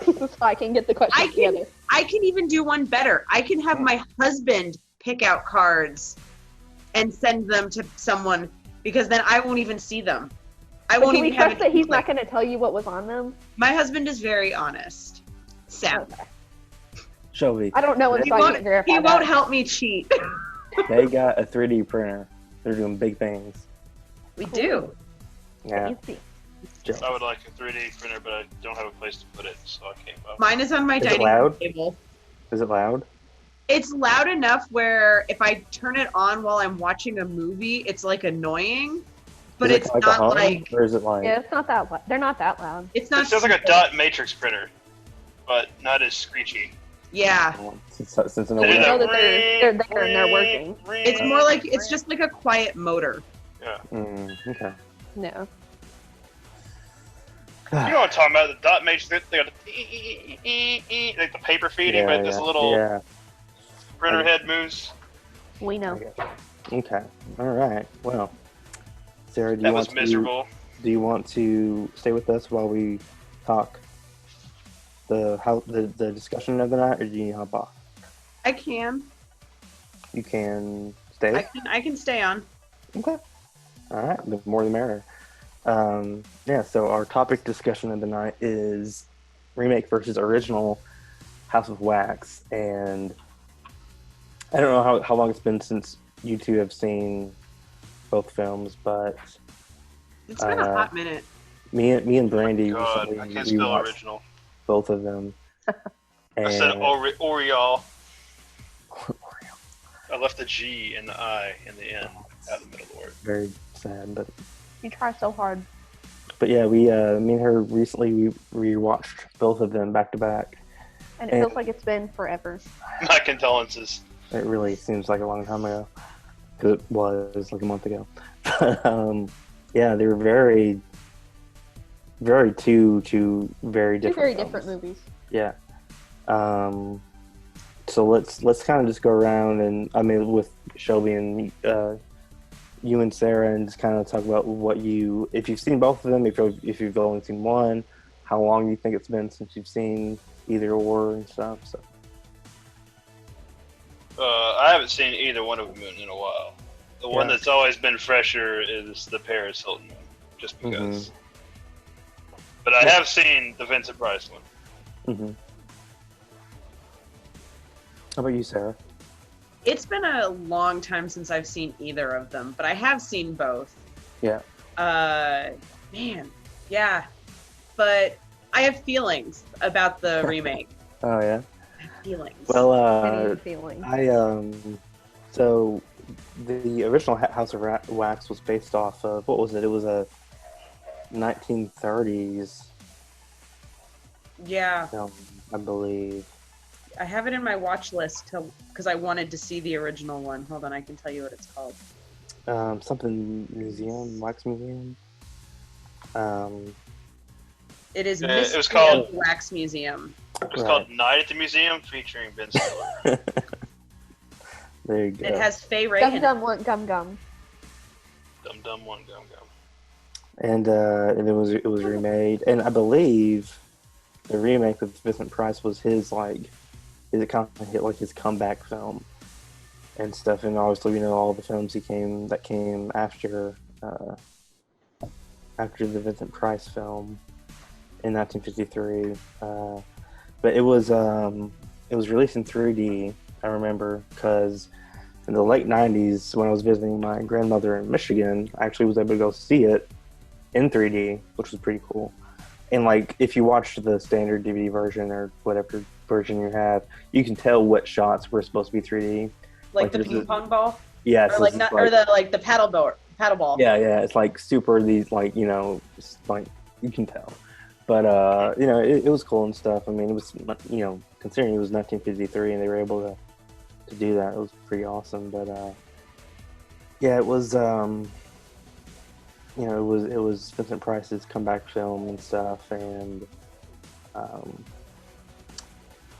so I can get the questions I can- together. I can even do one better. I can have my husband pick out cards and send them to someone because then I won't even see them. I But won't can we even have trust it. that he's not going to tell you what was on them? My husband is very honest. Sam. Okay. Shelby, I don't know He until I won't, get verified. he won't help me cheat. they got a 3D printer. They're doing big things. We do. Yeah. Easy. Jealous. I would like a 3D printer, but I don't have a place to put it, so I came up. Mine is on my Is it dining room loud? table. Is it loud? It's loud enough where if I turn it on while I'm watching a movie, it's like annoying. But Is it's it like a not hum, like or is it like? Yeah, it's not that loud. They're not that loud. it's not. It sounds like a super- dot matrix printer, but not as screechy. Yeah, Since an They do know old that they're there and they're working. it's more like it's just like a quiet motor. Yeah. Okay. No. You know what I'm talking about? The dot matrix, they got the like the paper feeding, but this little printer head moves. We know. Okay. All right. Well, Sarah, That was miserable. Do you want to stay with us while we talk the discussion of the night, or do you hop off? I can. You can stay. I can stay on. Okay. All right. The more the merrier. So our topic discussion of the night is remake versus original House of Wax, and I don't know how long it's been since you two have seen both films, but It's been a hot minute. Me and Brandy God, recently I can't we spell watched original. both of them. I said Oriole. Oriole. I left the G and the I in the end out of the middle word. Very sad, but You try so hard. yeah, me and her recently we rewatched both of them back to back. And it feels like it's been forever. My condolences. It really seems like a long time ago, because it was like a month ago. Yeah, they were very two very different. Two very films. different movies. Yeah. So let's kind of just go around, and I mean with Shelby and you and Sarah, and just kind of talk about if you've seen both of them, if you've only seen one, how long you think it's been since you've seen either or and stuff. So. I haven't seen either one of them in a while. The one that's always been fresher is the Paris Hilton one, just because. But I have seen the Vincent Price one. Mm-hmm. How about you, Sarah? It's been a long time since I've seen either of them, but I have seen both. Yeah. Man, yeah. But I have feelings about the remake. Oh yeah. I have feelings. Well, feelings. So the original House of Wax was based off of, what was it? It was a 1930s yeah. film, I believe. I have it in my watch list because I wanted to see the original one. Hold on, I can tell you what it's called. Something museum, wax museum. It is It Mystery was called- of the Wax Museum. It was called Night at the Museum, featuring Ben Stiller. There you go. It has Faye Ray Gum in it. Gum want Gum Gum. Dum Dum One Gum Gum. And it was remade, and I believe the remake with Vincent Price was his it kind of hit like his comeback film and stuff, and obviously all the films that came after the Vincent Price film in 1953. But it was released in 3D. I remember because in the late 90s, when I was visiting my grandmother in Michigan, I actually was able to go see it in 3D, which was pretty cool. And if you watch the standard DVD version or whatever version you have, you can tell what shots were supposed to be 3D. Like the ping pong ball? Yeah, Or the paddle ball. Yeah, it's super these you can tell. But it was cool and stuff. I mean, it was considering it was 1953 and they were able to do that, it was pretty awesome. But yeah, it was it was Vincent Price's comeback film and stuff, and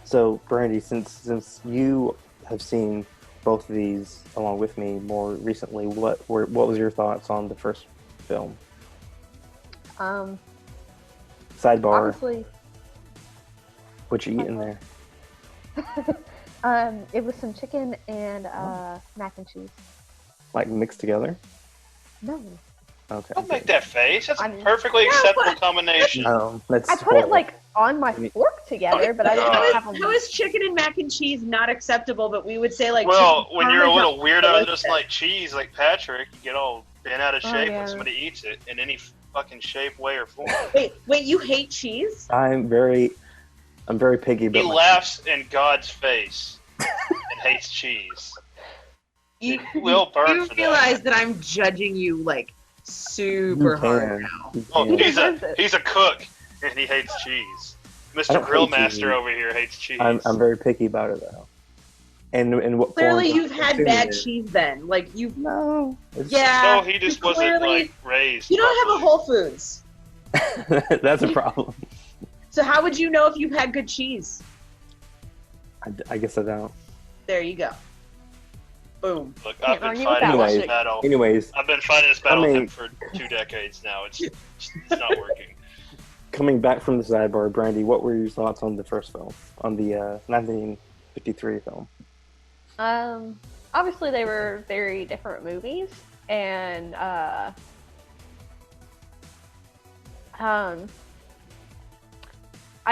so Brandy, since you have seen both of these along with me more recently, what was your thoughts on the first film? Sidebar. Honestly, What you eat in there? it was some chicken and mac and cheese. Like mixed together? No. Okay. Don't make that face. That's a I mean- perfectly Yeah, acceptable but- combination. That's I put it on my fork together, but I didn't have them. How is chicken and mac and cheese not acceptable? But we would say Well, chicken when you're a little parmesan weirdo is just like cheese, like Patrick, you get all bent out of shape yeah. when somebody eats it in any fucking shape, way, or form. Wait, you hate cheese? I'm very picky, He but laughs in God's face and hates cheese. You will burn You for that. realize that I'm judging you super hard now. Oh, You can. he's a cook and he hates cheese. I Mr. don't hate Grillmaster cheese. over here hates cheese. I'm very picky about it though. and what Clearly, form you've had consuming bad it. cheese then. Like you've No. yeah. So he just you wasn't clearly- like raised. You don't have a properly. Whole Foods, That's a problem. so how would you know if you've had good cheese? I guess I don't. There you go. Boom. Look, Can't I've been argue with fighting that this logic. battle. Anyways, I've been fighting this battle with Coming- him for 2 decades now. It's not working. coming back from the sidebar, Brandy, what were your thoughts on the first film, on the 1953 film? Obviously they were very different movies, and I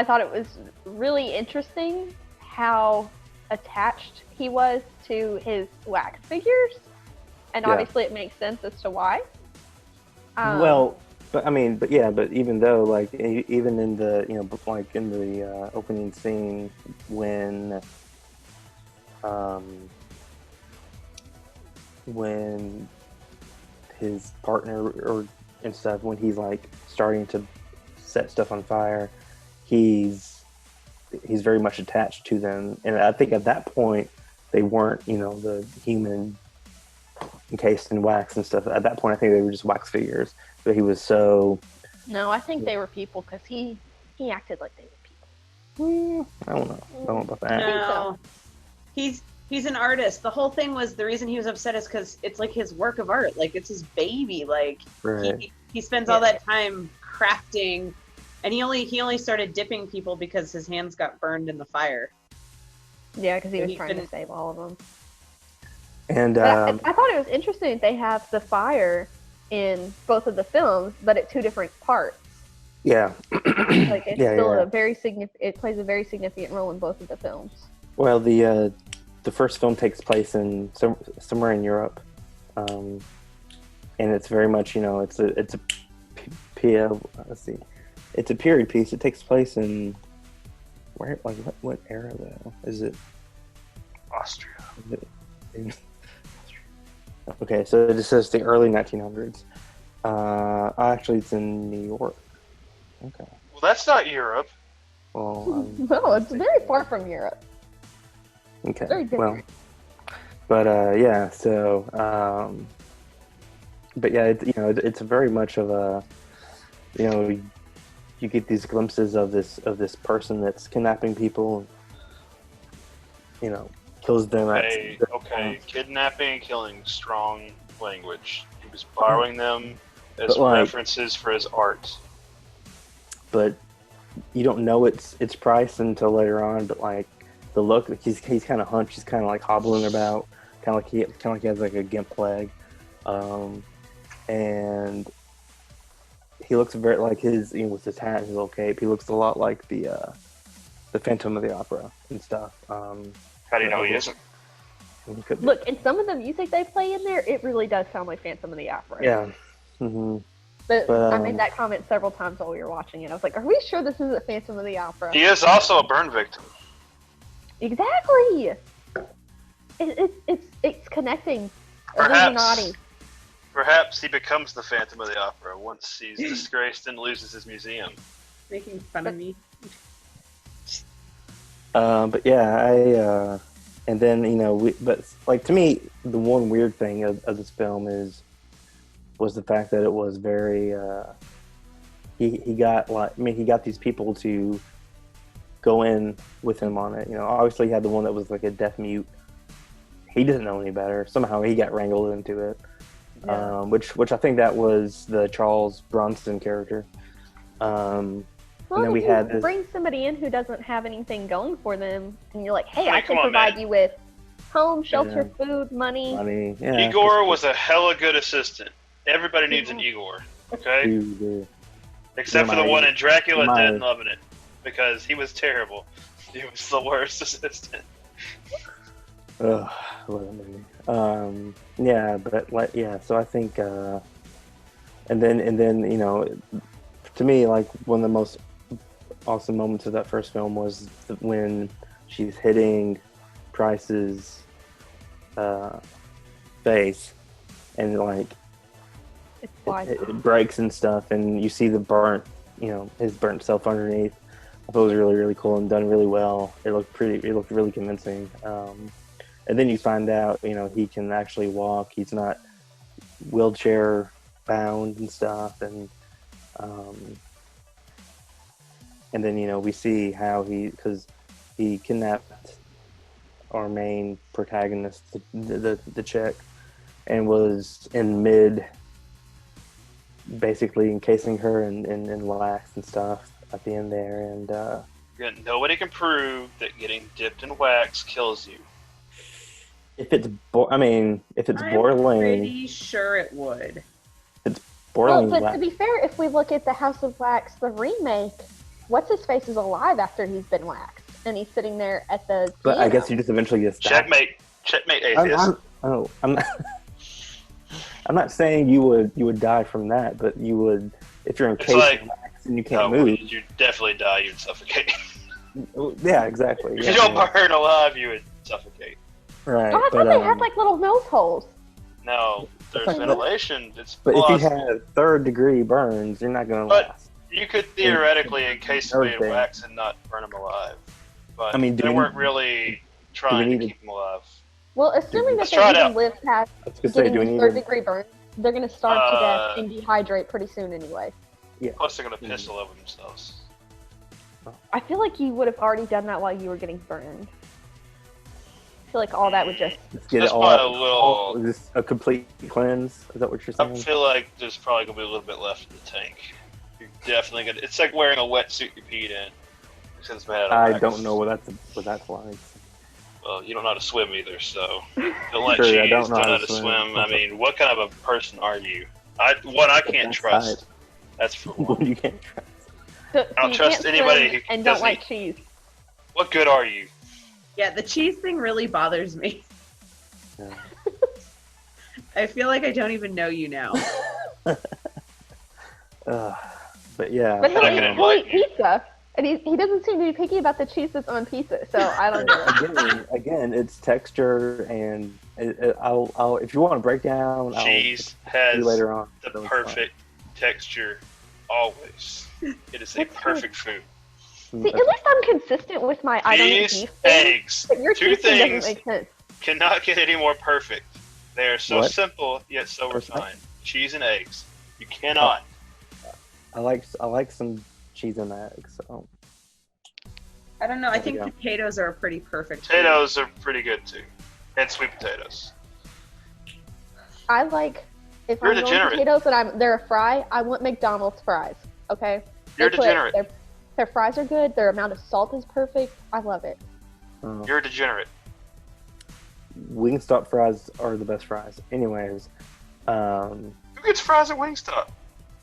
thought it was really interesting how attached he was to his wax figures, and Yeah. obviously it makes sense as to why. Well, but even though, like, even in the, like in the opening scene when his partner and stuff, when he's like starting to set stuff on fire, he's very much attached to them, and I think at that point they weren't, the human encased in wax and stuff. At that point, I think they were just wax figures. But he was so. No, I think they were people because he acted like they were people. I don't know. I don't know about that. think No. so. He's an artist. The whole thing was the reason he was upset is because it's like his work of art. Like it's his baby. Like Right. he spends all that time crafting, and he only started dipping people because his hands got burned in the fire. Yeah, because he was He trying to couldn't- save all of them. And But I thought it was interesting that they have the fire in both of the films, but at 2 different parts. yeah. Like it's Yeah, still yeah. a very significant. It plays a very significant role in both of the films. Well, the first film takes place in somewhere in Europe, and it's very much, it's a let's see, it's a period piece. It takes place in where, like, what era though? Is it? Austria. Okay, so it just says the early 1900s. Actually, it's in New York. Okay. Well, that's not Europe. Well, No, it's very far from Europe. okay. Very Well, different. but yeah. So, but yeah, it's very much of a, you get these glimpses of this person that's kidnapping people, kills them. Okay. Kidnapping and killing, strong language. He was borrowing them as But, like- references for his art. But you don't know its price until later on. But like the look, he's kind of hunched. He's kind of like hobbling about, kind of like he has like a gimp leg, and he looks very like his, with his hat and his little cape. He looks a lot like the Phantom of the Opera and stuff. How do you know he isn't? He could be. Look, and some of the music they play in there, it really does sound like Phantom of the Opera. Yeah. Hmm. But I um, made that comment several times while we were watching it. I was like, "Are we sure this isn't Phantom of the Opera?" He is also a burn victim. Exactly. It's connecting. Illuminati. Perhaps he becomes the Phantom of the Opera once he's disgraced and loses his museum. Making fun of me. But yeah, and then but like, to me, the one weird thing of this film was the fact that it was very. He got these people to go in with him on it. Obviously he had the one that was like a deaf mute. He didn't know any better. Somehow he got wrangled into it. Yeah. Which I think that was the Charles Bronson character. Well, and then we if had you this. bring somebody in who doesn't have anything going for them, and you're like, "Hey, I mean, I can come on, provide man. you with home, shelter, food, money." Money, yeah. Igor was a hella good assistant. Everybody needs an Igor, okay? Dude, Except for the Remind- one in Dracula, remind- Dead and Loving It, because he was terrible. He was the worst assistant. ugh, what a movie. Yeah, but so I think, and then to me, like, one of the most awesome moments of that first film was when she's hitting Price's face, and like It's why. it breaks and stuff, and you see the burnt, his burnt self underneath. I thought it was really, really cool and done really well. It looked really convincing. and then you find out, he can actually walk. He's not wheelchair bound and stuff, and then we see how because he kidnapped our main protagonist, the chick, and was in mid, basically encasing her in wax and stuff at the end there, and nobody can prove that getting dipped in wax kills you. if it's boiling, pretty sure it would. It's boiling. Well, but to be fair, if we look at the House of Wax, the remake, what's his face is alive after he's been waxed, and he's sitting there at the. But piano. I guess you just eventually get stabbed. Checkmate, atheist. I'm not saying you would die from that, but you would if you're encased in wax and you can't move. You'd definitely die. You'd suffocate. Yeah, exactly. If you don't burn alive, you would suffocate. Right. Oh, I thought they had like little nose holes. No, there's ventilation. But if you have third-degree burns, you're not going to last. You could theoretically encase somebody in wax and not burn them alive. But they weren't really trying to keep them alive. Well, assuming that they even live past getting third-degree burns, they're going to starve to death and dehydrate pretty soon anyway. Yeah. Plus, they're going to piss all over themselves. I feel like you would have already done that while you were getting burned. I feel like all that would just get it all just a complete cleanse. Is that what you're saying? I feel like there's probably gonna be a little bit left in the tank. You're definitely gonna. It's like wearing a wetsuit you peed in. It's made out of wax. don't know what that's like. Well, you don't know how to swim either, so don't let Sure, cheese. I don't know how to swim. I mean, what kind of a person are you? I can't trust. That's for one. You can't trust. So I don't trust anybody who and don't like cheese. What good are you? Yeah, the cheese thing really bothers me. Yeah. I feel like I don't even know you now. But yeah. But he'll eat pizza, and he doesn't seem to be picky about the cheese that's on pizza. So I don't know. Again, it's texture, and I'll if you want to break down, cheese has later on the perfect texture always. It is a perfect food. See, at least I'm consistent with my I don't eat beef thing, eggs. but your Two cheese thing things doesn't make sense. cannot get any more perfect. They are so What? simple yet so refined. Cheese and eggs. You cannot. I like some cheese and eggs. So I don't know. I think There we go. potatoes are a pretty perfect. Potatoes are pretty good too, and sweet potatoes. I like if You're I'm going degenerate. potatoes and they're a fry. I want McDonald's fries. Okay. You're degenerate. Their fries are good. Their amount of salt is perfect. I love it. You're a degenerate. Wingstop fries are the best fries. Anyways, Who gets fries at Wingstop?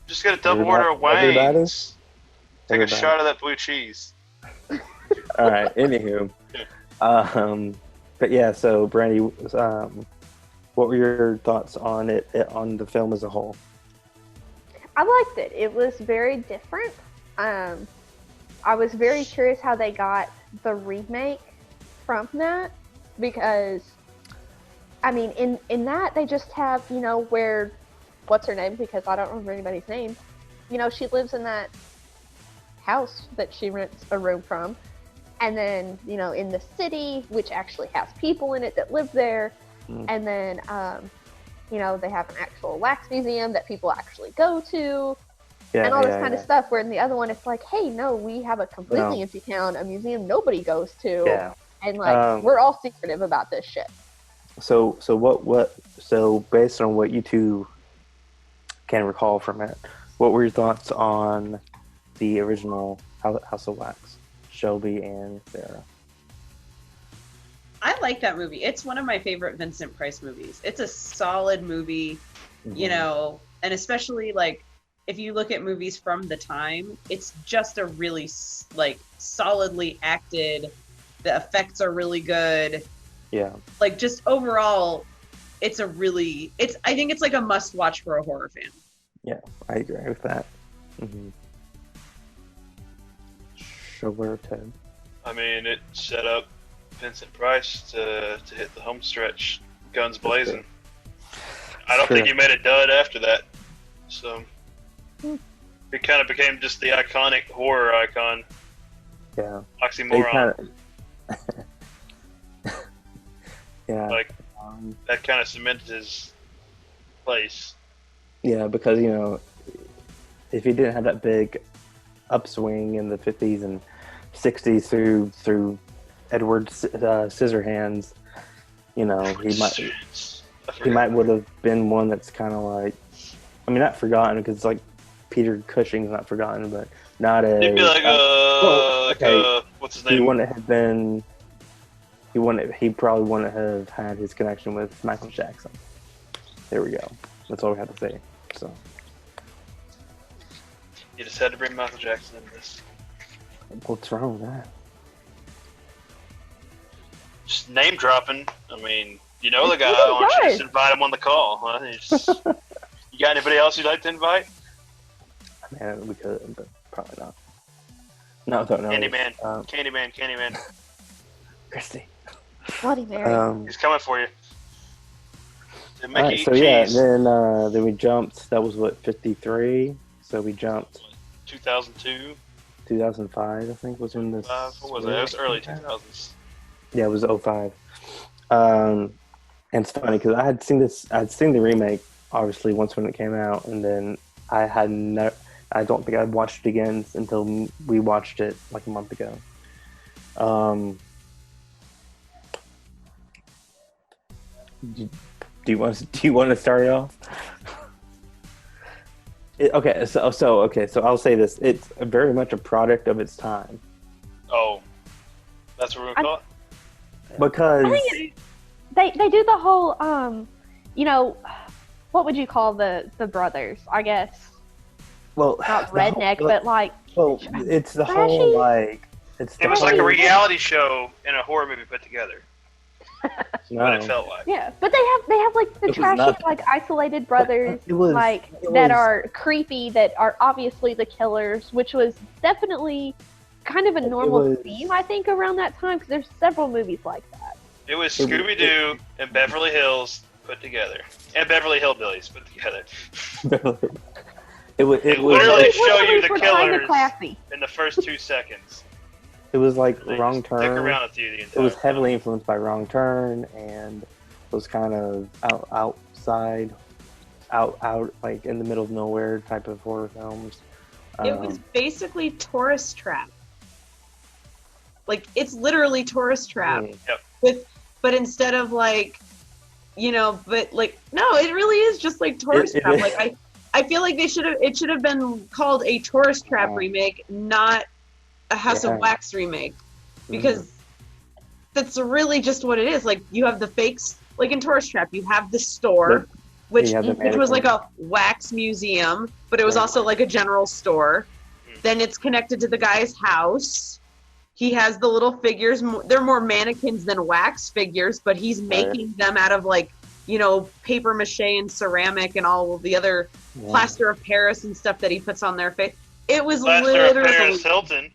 Just get a double Everybody- order of wings. everybody? Take Everybody. a shot of that blue cheese. all right. Anywho, but yeah. So Brandy, what were your thoughts on it on the film as a whole? I liked it. It was very different. I was very curious how they got the remake from that, because I mean in that they just have, where what's her name, because I don't remember anybody's name, she lives in that house that she rents a room from, and then in the city, which actually has people in it that live there, and then they have an actual wax museum that people actually go to. And all this kind of stuff, where in the other one, it's like, hey, no, we have a completely empty town, a museum nobody goes to, and we're all secretive about this shit. So based on what you two can recall from it, what were your thoughts on the original House of Wax, Shelby and Sarah? I like that movie. It's one of my favorite Vincent Price movies. It's a solid movie, and especially if you look at movies from the time, it's just a really solidly acted. The effects are really good. Yeah. Just overall, I think it's like a must watch for a horror fan. Yeah, I agree with that. Mm-hmm. Sure, Ted. I mean, it set up Vincent Price to hit the home stretch, guns blazing. I don't think he made a dud after that. So it kind of became just the iconic horror icon. Yeah. Oxymoron. Yeah. Like that kind of cemented his place. Yeah, because if he didn't have that big upswing in the 50s and 60s through Edward Scissorhands, he might would have been one that's kind of like, I mean, not forgotten because like Peter Cushing's not forgotten, but not a. He'd be like, what's his name? He probably wouldn't have had his connection with Michael Jackson. There we go. That's all we have to say. So. You just had to bring Michael Jackson into this. What's wrong with that? Just name dropping. I mean, you know the guy. Why don't you just invite him on the call? Huh? You got anybody else you'd like to invite? Man, we could, but probably not. No. Candyman. Christy. Bloody Mary. He's coming for you. Alright, so yeah, then we jumped. That was what, 53. So we jumped. 2002. 2005, I think, was when this. What was it? It was early 2000s. Yeah, it was 05. And it's funny because I'd seen the remake obviously once when it came out, and then I don't think I'd watched it again until we watched it like a month ago. Do you want to start it off? So I'll say this: it's very much a product of its time. Oh, that's what we're gonna call it. Because I think they do the whole what would you call the brothers? I guess. Well, not redneck, but like. Well, it's the whole like. It was like a reality show in a horror movie put together. No. What it felt like. Yeah, but they have like the trashy, like isolated brothers, that are creepy, that are obviously the killers, which was definitely kind of a normal theme, I think, around that time, because there's several movies like that. It was Scooby-Doo and Beverly Hills put together, and Beverly Hillbillies put together. It literally show you the killers in the first 2 seconds. It was like Wrong Turn. Stick around with you the entire It was heavily influenced by Wrong Turn, and was kind of outside, like in the middle of nowhere type of horror films. It was basically Tourist Trap. Like, it's literally Tourist Trap. Yep. But instead of like, but like, no, it really is just like Tourist Trap. Like, I feel like it should have been called a Tourist Trap remake, not a House of Wax remake, because that's really just what it is. Like, you have the fakes, like in Tourist Trap, you have the store, which was like a wax museum, but it was also like a general store. Then it's connected to the guy's house. He has the little figures. They're more mannequins than wax figures, but he's making them out of like, paper mache and ceramic and all of the other plaster of Paris and stuff that he puts on their face. It was literally Paris Hilton.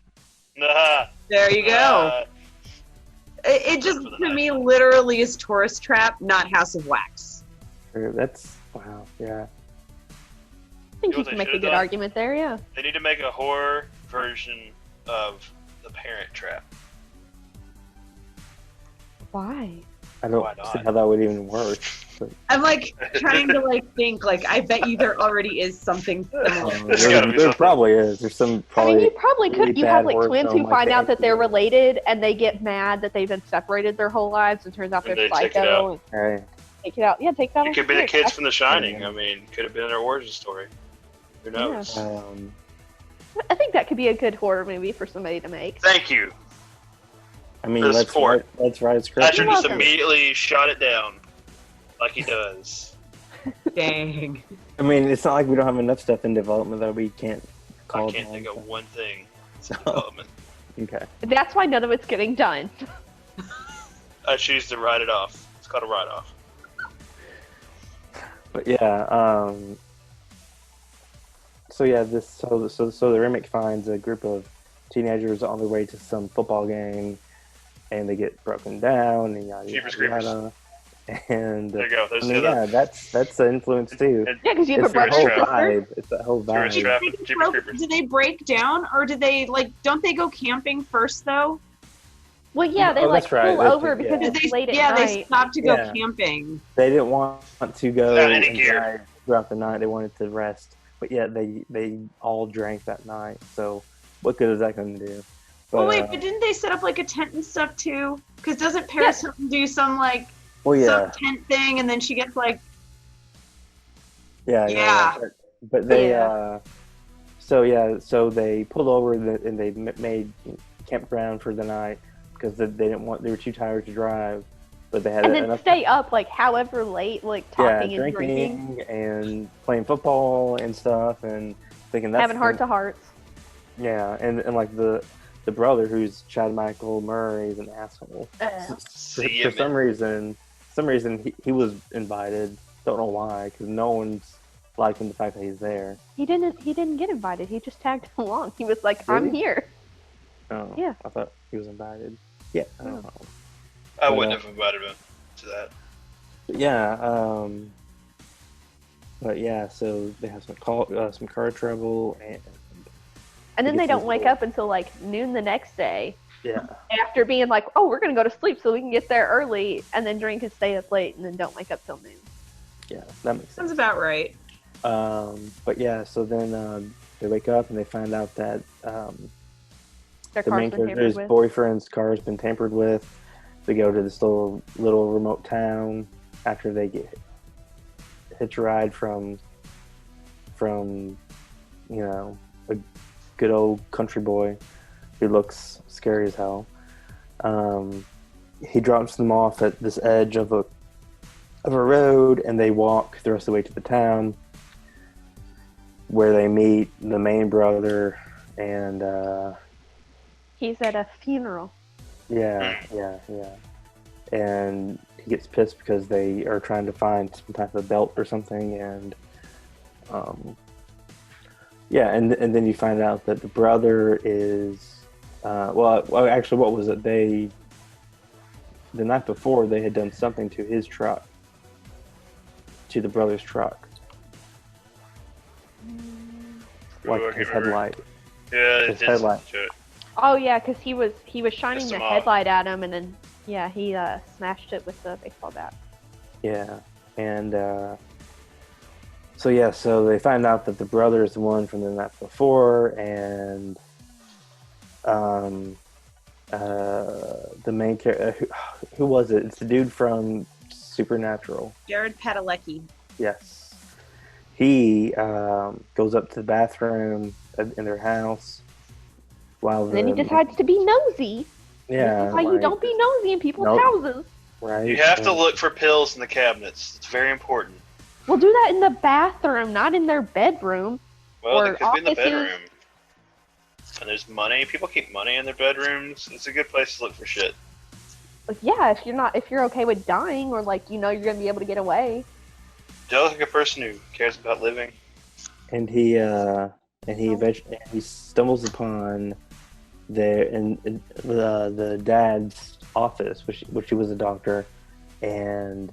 There you go. It just, to me, literally is Tourist Trap, not House of Wax. That's, wow, yeah. I think you can make a good argument there, yeah. They need to make a horror version of The Parent Trap. Why? I don't see how that would even work. But. I'm like trying to like think, like, I bet you there already is something similar. There probably is. There's some probably. I mean, you probably could. Really you have like twins who like find out that they're related, and they get mad that they've been separated their whole lives, and turns out they're psycho. Take it out. Yeah, take that out. It could be the kids from The Shining. I mean, could have been their origin story. Who knows? Yeah. I think that could be a good horror movie for somebody to make. Thank you. I mean, let's write a script. Thatcher just immediately shot it down, like he does. Dang. I mean, it's not like we don't have enough stuff in development that we can't call. I can't think of one thing in development. Okay. That's why none of it's getting done. I choose to write it off. It's called a write-off. But yeah, so yeah, so the remake finds a group of teenagers on their way to some football game, and they get broken down and yada yada. And there you go. That's the influence too. Yeah, because you have a brother and sister. It's that whole vibe. Do they break down, or do they don't they go camping first though? Well, yeah, they that's right. pull over because Yeah. it's late at they night. stopped to go Yeah. camping. They didn't want to go Without any and gear. drive throughout the night. They wanted to rest, but yeah, they all drank that night. So what good is that going to do? But, Oh wait, but didn't they set up like a tent and stuff too? Because doesn't Paris Hilton do some like some tent thing, and then she gets like yeah. But they Yeah. so they pulled over and they made campground for the night because they didn't want, they were too tired to drive, but they had And then enough stay up like however late, like talking and drinking, drinking and playing football and stuff, and thinking that's having heart to hearts. Yeah, and like the brother, who's Chad Michael Murray, is an asshole. For some reason he was invited. Don't know why, because no one's liking the fact that he's there. He didn't get invited. He just tagged along. He was like, "I'm here." Oh, yeah. I thought he was invited. Yeah, I don't know. I wouldn't have invited him to that. Yeah, but yeah, so they have some car trouble, and then they don't wake up until like noon the next day. Yeah. After being like, "Oh, we're gonna go to sleep so we can get there early," and then drink and stay up late, and then don't wake up till noon. Yeah, that makes sense. Sounds about right. But yeah, so then they wake up and they find out that the main character's boyfriend's car has been tampered with. They go to this little remote town after they hitch a ride from a good old country boy who looks scary as hell. He drops them off at this edge of a road, and they walk the rest of the way to the town, where they meet the main brother, and he's at a funeral. Yeah. And he gets pissed because they are trying to find some type of belt or something, and and then you find out that the brother is actually, what was it? The night before, they had done something to his truck, to the brother's truck, like his headlight. Yeah, his headlight. Oh yeah, because he was shining the headlight at him, and then he smashed it with the baseball bat. Yeah, and so they find out that the brother is the one from the night before, and the main character, who was it? It's the dude from Supernatural. Jared Padalecki. Yes. He goes up to the bathroom in their house and then he decides to be nosy. Yeah. This is why you don't be nosy in people's houses. Right. You have to look for pills in the cabinets. It's very important. We'll do that in the bathroom, not in their bedroom. Well, or they could offices. be in the bedroom. And there's money. People keep money in their bedrooms. It's a good place to look for shit. Like, yeah, if you're okay with dying, or like you're gonna be able to get away. You look like a person who cares about living. And he eventually stumbles upon the dad's office, which he was a doctor, and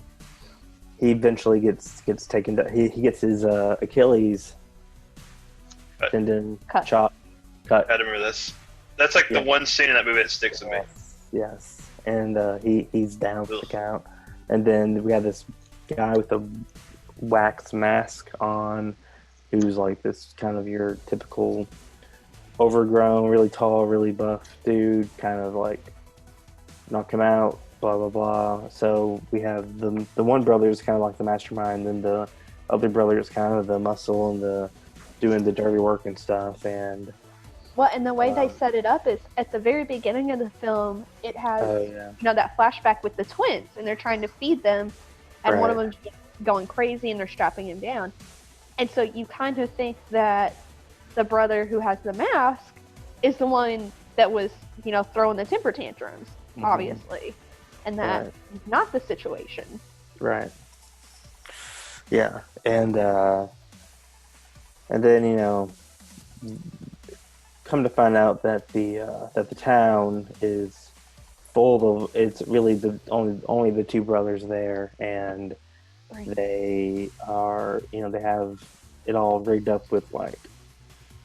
he eventually gets taken to. He gets his Achilles tendon cut. I remember this. That's like the one scene in that movie that sticks with me. Yes, and he's down for the count, and then we have this guy with a wax mask on, who's like this kind of your typical overgrown, really tall, really buff dude, kind of like knock him out, blah blah blah. So we have the one brother is kind of like the mastermind, and the other brother is kind of the muscle and the doing the dirty work and stuff. And and the way they set it up is at the very beginning of the film, it has that flashback with the twins, and they're trying to feed them, and one of them's going crazy, and they're strapping him down. And so you kind of think that the brother who has the mask is the one that was, throwing the temper tantrums, obviously. And that is not the situation. Right. Yeah. And then, come to find out that the town is full of, it's really only the two brothers there, and they are, they have it all rigged up with like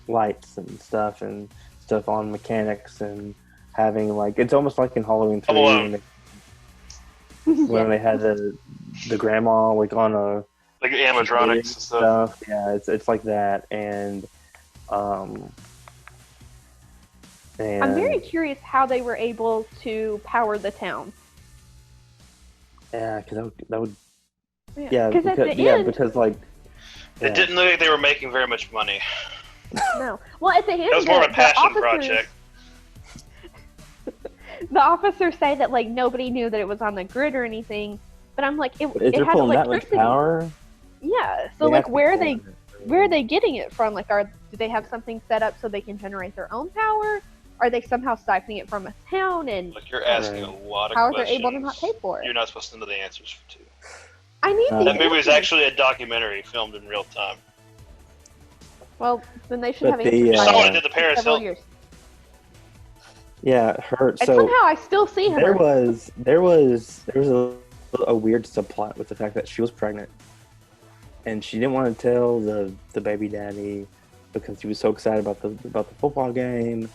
lights and stuff on mechanics and having like it's almost like in Halloween 3 Alone. when they had the grandma like on a Like animatronics and stuff. Yeah, it's like that, and I'm very curious how they were able to power the town. Yeah, because that would Yeah, because at the end, because like It didn't look like they were making very much money. no. Well, at the end, It was more of a passion officers, project. The officers say that like nobody knew that it was on the grid or anything, but I'm like, if it they're had pulling that electricity. much power. Yeah. So they like, have to where are pull they? it. Where are they getting it from? Like, do they have something set up so they can generate their own power? Are they somehow siphoning it from a town? And Like you're asking a lot of how are questions. they able to not pay for it? You're not supposed to know the answers to. I need these That movie was answers. actually a documentary filmed in real time. Well, then they should But have the, answers. Someone by did the Paris several Hilton. years. Yeah, her. And So somehow I still see her. there was a weird subplot with the fact that she was pregnant, and she didn't want to tell the baby daddy because he was so excited about the football game,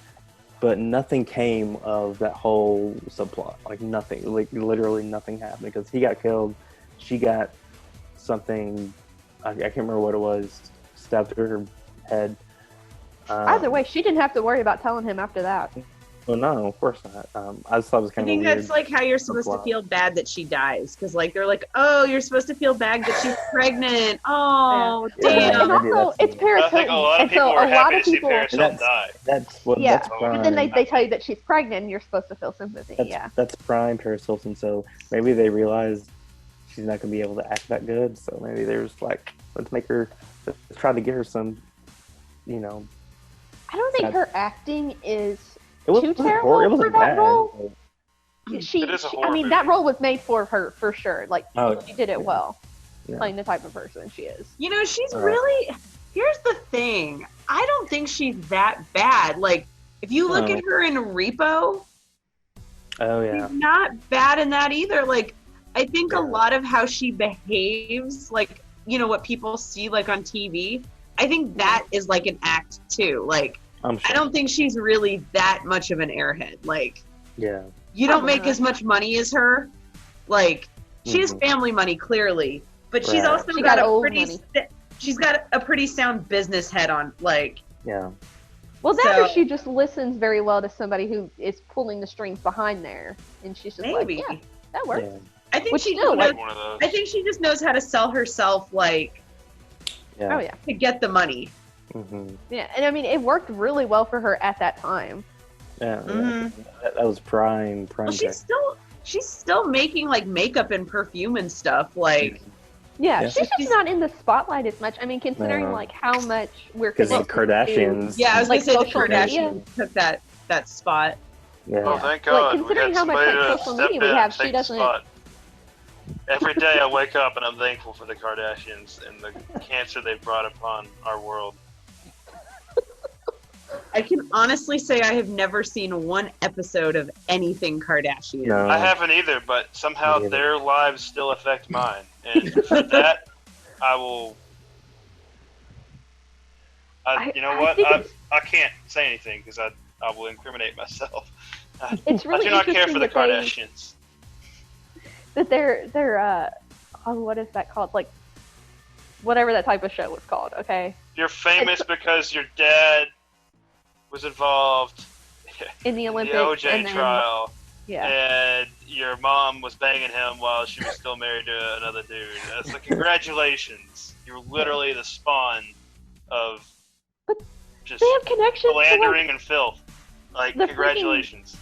but nothing came of that whole subplot. Like nothing, like literally nothing happened because he got killed, she got something, I can't remember what it was, stabbed through her head. Either way, she didn't have to worry about telling him after that. Well, no, of course not. I just thought it was I kind of think weird. that's like how you're supposed to subplot. feel bad that she dies, because like they're like, oh, you're supposed to feel bad that she's pregnant. Oh, Yeah. damn. And maybe also, that's it's Paris I think Hilton, a lot of and people so were a lot happy of to see people. Paris Hilton die. That's Yeah, prime. but then they tell you that she's pregnant, and you're supposed to feel sympathy. Yeah. That's prime Paris Hilton. So maybe they realized she's not going to be able to act that good. So maybe they're just like, let's try to give her some, you know. I don't think Sad. her acting is It too wasn't terrible hor- it for wasn't that bad. role. She, It is a she- horror I mean, movie. that role was made for her for sure. Like Oh, she did it well, Yeah. playing the type of person she is. You know, she's All right. really. Here's the thing. I don't think she's that bad. Like, if you look No. at her in Repo, Oh yeah. she's not bad in that either. Like, I think Yeah. a lot of how she behaves, like, you know, what people see like on TV, I think that is like an act too. Like, I'm sure. I don't think she's really that much of an airhead. Like, Yeah. you don't Probably make not. as much money as her. Like, she has Mhm. family money clearly, but she's Right. also She got got a old pretty. money. She's got a pretty sound business head on. Like, Yeah. Well, that or So- she just listens very well to somebody who is pulling the strings behind there, and she's just maybe. like, yeah, that works. Yeah. I think Which she still, just like- knows, One of those. I think she just knows how to sell herself, like, Yeah. Oh yeah, to get the money. hmm yeah, and I mean, it worked really well for her at that time. Yeah. Mhm. That was prime. Well, time. she's still making like makeup and perfume and stuff. Like, Yeah, Yeah. she's just not in the spotlight as much. I mean, considering No. like how much we're Because the connected Kardashians. yeah, I was Like gonna say the social media. Kardashians took that spot. Yeah. Oh, thank Like, God. we considering got how much, somebody like, to social step media we in have, and she take the doesn't- spot. Every day I wake up and I'm thankful for the Kardashians and the cancer they brought upon our world. I can honestly say I have never seen one episode of anything Kardashian. No. I haven't either, but somehow Me either. their lives still affect mine. And for that, I will. You know I what? think it's- I can't say anything because I will incriminate myself. It's I really do not care interesting for the that they- Kardashians. that they're oh, what is that called? Like whatever that type of show was called. Okay, You're famous because your dad was involved in the in the Olympics. OJ and then, trial, Yeah. and your mom was banging him while she was still married to another dude. It's like, congratulations. You're literally the spawn of But just They have connections to like, philandering and filth. Like, the congratulations.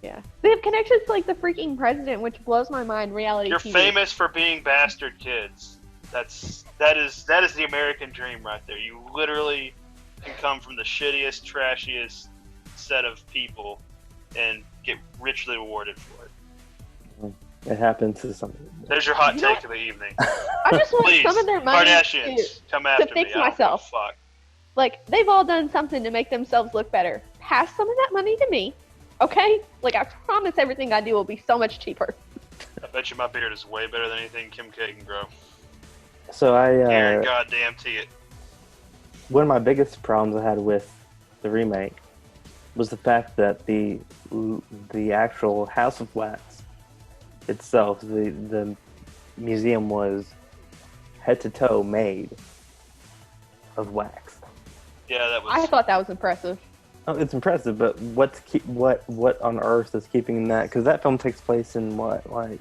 yeah. They have connections to like the freaking president, which blows my mind. Reality You're TV. famous for being bastard kids. That is the American dream right there. You literally can come from the shittiest, trashiest set of people and get richly rewarded for it. It happens to some. There's your hot You know take of the evening. I just want Please, some of their money Kardashians, come after fix me. I don't give a myself. fuck. like they've all done something to make themselves look better. Pass some of that money to me, okay? Like I promise, everything I do will be so much cheaper. I bet you my beard is way better than anything Kim K can grow. So Aaron, goddamn tea it. one of my biggest problems I had with the remake was the fact that the actual House of Wax itself, the museum was head to toe made of wax. Yeah, that was. I thought that was impressive. Oh, it's impressive, but what on earth is keeping that? Because that film takes place in what, like?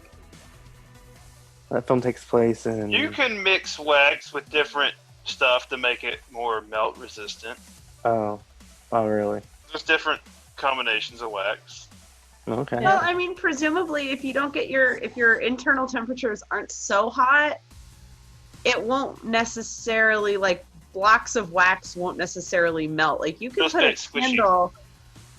That film takes place in. You can mix wax with different stuff to make it more melt resistant. Oh really? There's different combinations of wax. Okay. Well, I mean, presumably, if your internal temperatures aren't so hot, it won't necessarily, like, blocks of wax won't necessarily melt. Like, you can Just put a get squishy. candle.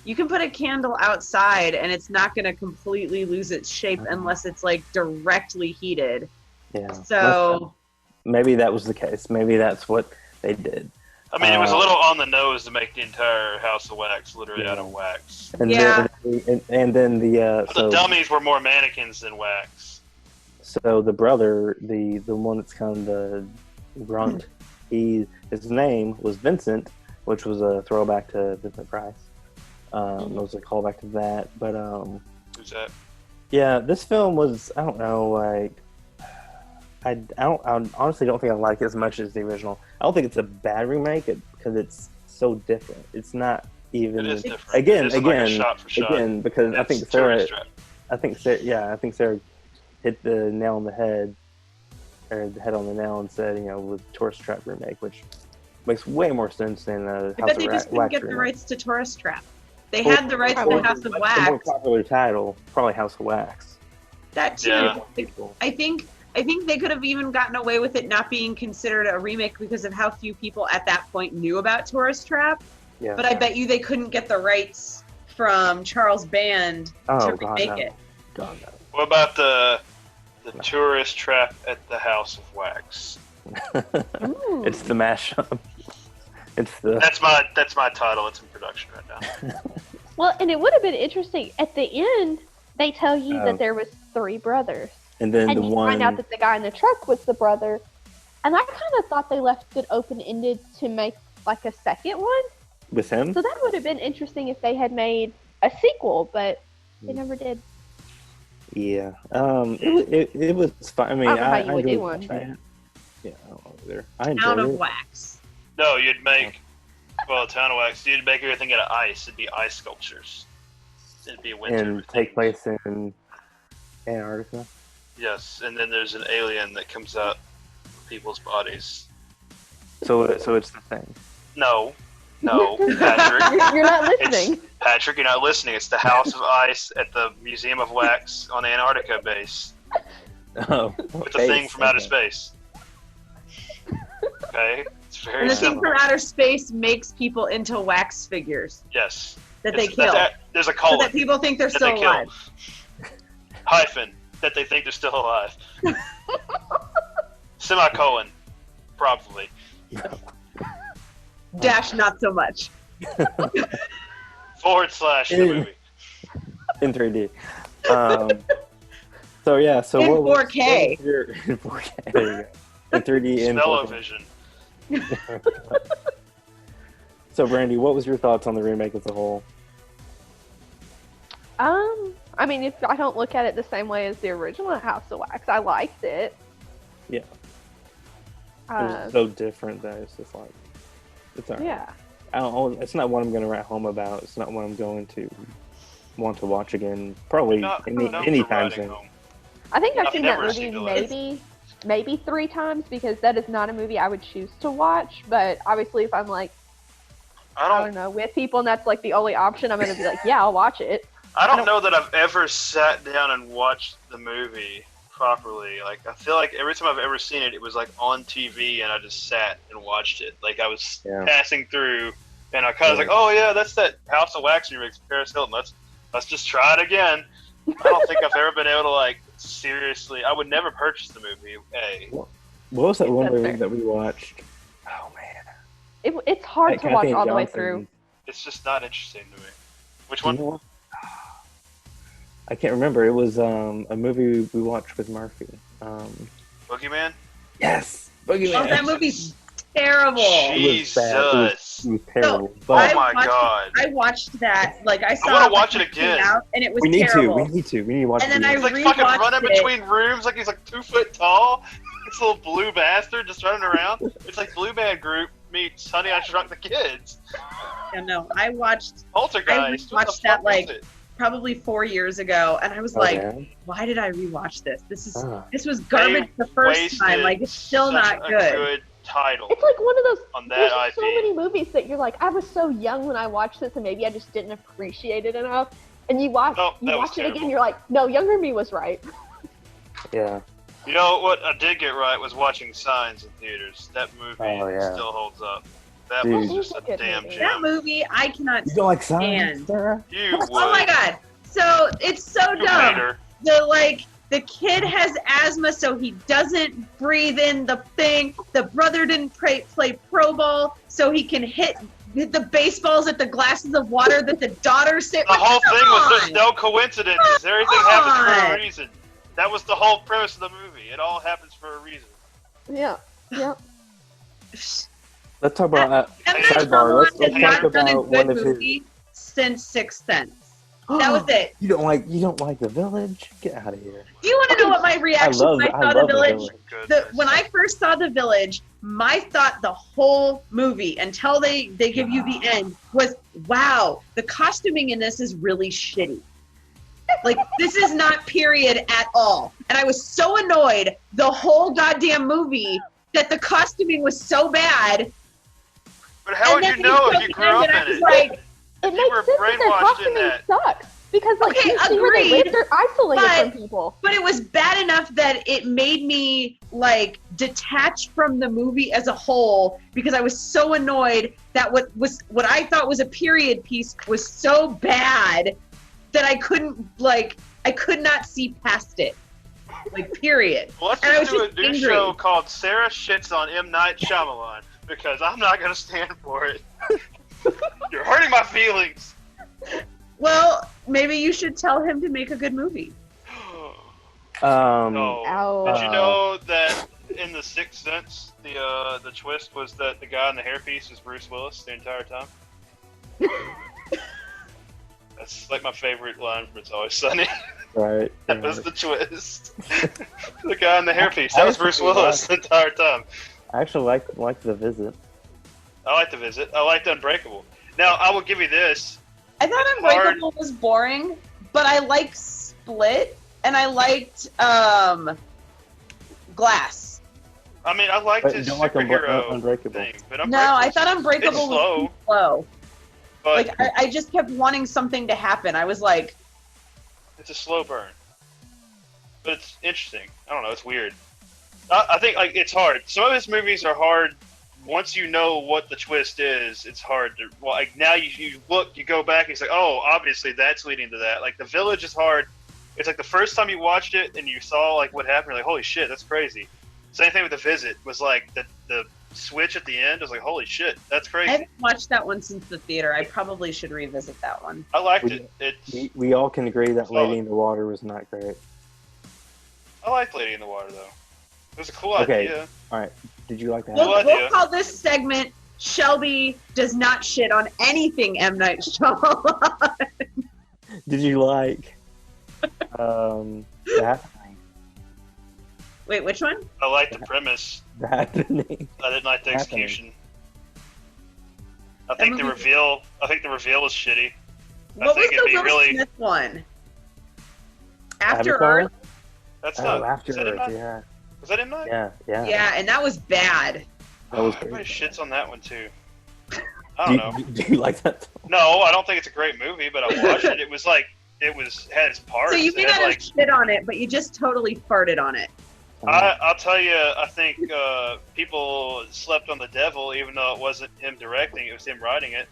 You can put a candle outside, and it's not going to completely lose its shape unless it's, like, directly heated. Yeah. So maybe that was the case. Maybe that's what they did. I mean, it was a little on the nose to make the entire House of Wax literally out of wax. And Yeah. then the The dummies were more mannequins than wax. So the brother, the one that's kind of the grunt, his name was Vincent, which was a throwback to Vincent Price. It was a callback to that. But Who's that? yeah, this film was, I don't know, like, I honestly don't think I like it as much as the original. I don't think it's a bad remake because it's so different. It's not even It is different. again, It is like a shot for shot. again, because I It's think Sarah, tourist trap. I think Sarah hit the nail on the head, or the head on the nail, and said, with Tourist Trap remake, which makes way more sense than I bet they just couldn't Wax get the remake. rights to Tourist Trap. They had the rights to House of The more Wax. popular title, probably House of Wax. That too. Yeah. I think they could have even gotten away with it not being considered a remake because of how few people at that point knew about Tourist Trap. Yeah. But I bet you they couldn't get the rights from Charles Band to remake it. God, no. What about the Tourist Trap at the House of Wax? Ooh. It's the mashup. It's the That's my title. It's in production right now. Well, and it would have been interesting. At the end, they tell you that there was 3 brothers. and then And the you one. find out that the guy in the truck was the brother. And I kind of thought they left it open-ended to make, like, a second one. with him. So that would have been interesting if they had made a sequel, but they never did. Yeah. It was fine. I mean, I don't know how you would enjoyed do one, watching but- it. Yeah, I don't know either. I Town enjoyed of it. Wax. No, you'd make Town of Wax. You'd make everything out of ice. It'd be ice sculptures. It'd be winter. And take place in Antarctica. Yes, and then there's an alien that comes out of people's bodies. So it's the thing. No, Patrick. You're not listening. Patrick, you're not listening. It's the House of Ice at the Museum of Wax on the Antarctica base. Oh, With the thing from outer space. Okay? It's very And the thing simple. from outer space makes people into wax figures Yes. that they It's- kill. There's a So colon that people think they're that still they kill. alive. Hyphen, that they think they're still alive. Semicolon, probably. Dash, not so much. / the movie. in 3D. So yeah. So In what was 4K. what was your in 4K? There you go. In 3D and 4K. Smell-o-vision. So Brandy, what was your thoughts on the remake as a whole? I mean, if I don't look at it the same way as the original House of Wax, I liked it. Yeah. It Uh, was so different that it's just like, it's alright. yeah. I don't. It's not one I'm going to write home about. It's not one I'm going to want to watch again. Probably Not anytime riding soon. home. I think I've I've seen that never movie seen it. maybe 3 times because that is not a movie I would choose to watch. But obviously, if I'm like, I I don't don't know, with people and that's like the only option, I'm gonna be like, yeah, I'll watch it. I don't know that I've ever sat down and watched the movie properly. Like, I feel like every time I've ever seen it, it was like on TV and I just sat and watched it. Like, I was passing through and I kind of was like, oh yeah, that's that House of Wax remix of Paris Hilton. Let's just try it again. I don't think I've ever been able to, like, seriously. I would never purchase the movie. What was that one That's movie fair. that we watched? Oh man, It's hard to watch Kathy all the way Johnson. through. It's just not interesting to me. Which You one? know what? I can't remember. It was a movie we watched with Murphy. Boogeyman? Yes, Boogeyman. Oh, that movie's terrible. It was bad. Jesus. It was terrible. So, but Oh my God. I watched that. Like I saw. wanna it watch when it came again. out, and it was we need terrible. to. We need to. We need to watch And it then He's again. like fucking rewatched running it. between rooms like he's like 2 foot tall. This little blue bastard just running around. It's like Blue Man Group meets Honey, I Shrunk the Kids. Yeah, no, I watched Poltergeist. What the rewatched that, fuck like, is it? probably 4 years ago, and I was Oh, like, yeah? why did I rewatch this? Ah. This was garbage They the first wasted time. Like, it's still such not a good. title It's like one of those. on There's that so IP. many movies that you're like, I was so young when I watched this, and maybe I just didn't appreciate it enough. And you watch, Oh, that was watch it terrible. again, you're like, no, younger me was right. Yeah. You know what I did get right was watching Signs in theaters. That movie Oh, yeah. still holds up. That Dude. was just a Good damn movie. That gem. movie, I cannot You don't like stand. Signs, Sarah? You would. Oh my god. So, it's so You dumb. hater. The kid has asthma, so he doesn't breathe in the thing. The brother didn't play pro ball, so he can hit the baseballs at the glasses of water that the daughter sit. The whole thing was just on. no coincidences. Everything happens for a reason. That was the whole premise of the movie. It all happens for a reason. Yeah, yeah. Let's talk about M. Night sidebar. Let's Shyamalan has talk not done a about one good of his. movie since Sixth Sense. That was it. You don't like The Village? Get out of here. Do you want to know what my reaction when I saw The Village? When I first saw The Village, my thought the whole movie, until they give you the end, was, wow, the costuming in this is really shitty. Like, this is not period at all. And I was so annoyed the whole goddamn movie that the costuming was so bad. But how would you know if you grew up in it? Like, If it you were makes sense that their brainwashed in costuming that. sucks. Because, like, Okay, you see where they agreed, live, they're isolated but- from people. But it was bad enough that it made me, like, detach from the movie as a whole because I was so annoyed that what I thought was a period piece was so bad that I could not see past it. Like, period. Well, let's And I just was do a just new angry. show called Sarah Shits on M. Night Shyamalan because I'm not going to stand for it. You're hurting my feelings. Well, maybe you should tell him to make a good movie. No. Ow. Did you know that in The Sixth Sense, the twist was that the guy in the hairpiece was Bruce Willis the entire time? That's like my favorite line from It's Always Sunny. Right. That was the twist. The guy in the hairpiece. That was Bruce Willis the entire time. I actually like The Visit. I like The Visit. I liked Unbreakable. Now, I will give you this. I thought It's Unbreakable was boring, but I liked Split, and I liked Glass. I mean, I liked But you his don't like superhero Unbreakable. thing. But No, I thought it's Unbreakable slow, was too slow. but Like, I just kept wanting something to happen. I was like, it's a slow burn. But it's interesting. I don't know. It's weird. I think like it's hard. Some of his movies are hard. Once you know what the twist is, it's hard to. Well, like now you look, you go back, and it's like, oh, obviously that's leading to that. Like The Village is hard. It's like the first time you watched it and you saw like what happened, you're like, holy shit, that's crazy. Same thing with The Visit. Was like the switch at the end was like, holy shit, that's I crazy. haven't watched that one since the theater. I probably should revisit that one. I liked We- it. It's We all can agree that Solid. Lady in the Water was not great. I liked Lady in the Water though. It was a cool Okay. idea. Did you like that? Well, We'll idea. call this segment Shelby Does Not Shit on Anything M. Night Shyamalan. Did you like that? Wait, which one? I liked the premise. The Happening? I didn't like the Happening. execution. I think the movie- reveal. I think the reveal was shitty. What was think it'd the be Will really- Smith one? After Avatar? Earth? That's Oh, not. After is that M. Earth, Night? yeah. Was that M. Night? Yeah. Yeah, and that was bad. That was Everybody great. shits on that one too. I don't know. Do you like that? No, I don't think it's a great movie, but I watched it. It was like had its parts. So you It may had, not have like, shit on it, but you just totally farted on it. I'll tell you. I think people slept on the devil, even though it wasn't him directing; it was him writing it.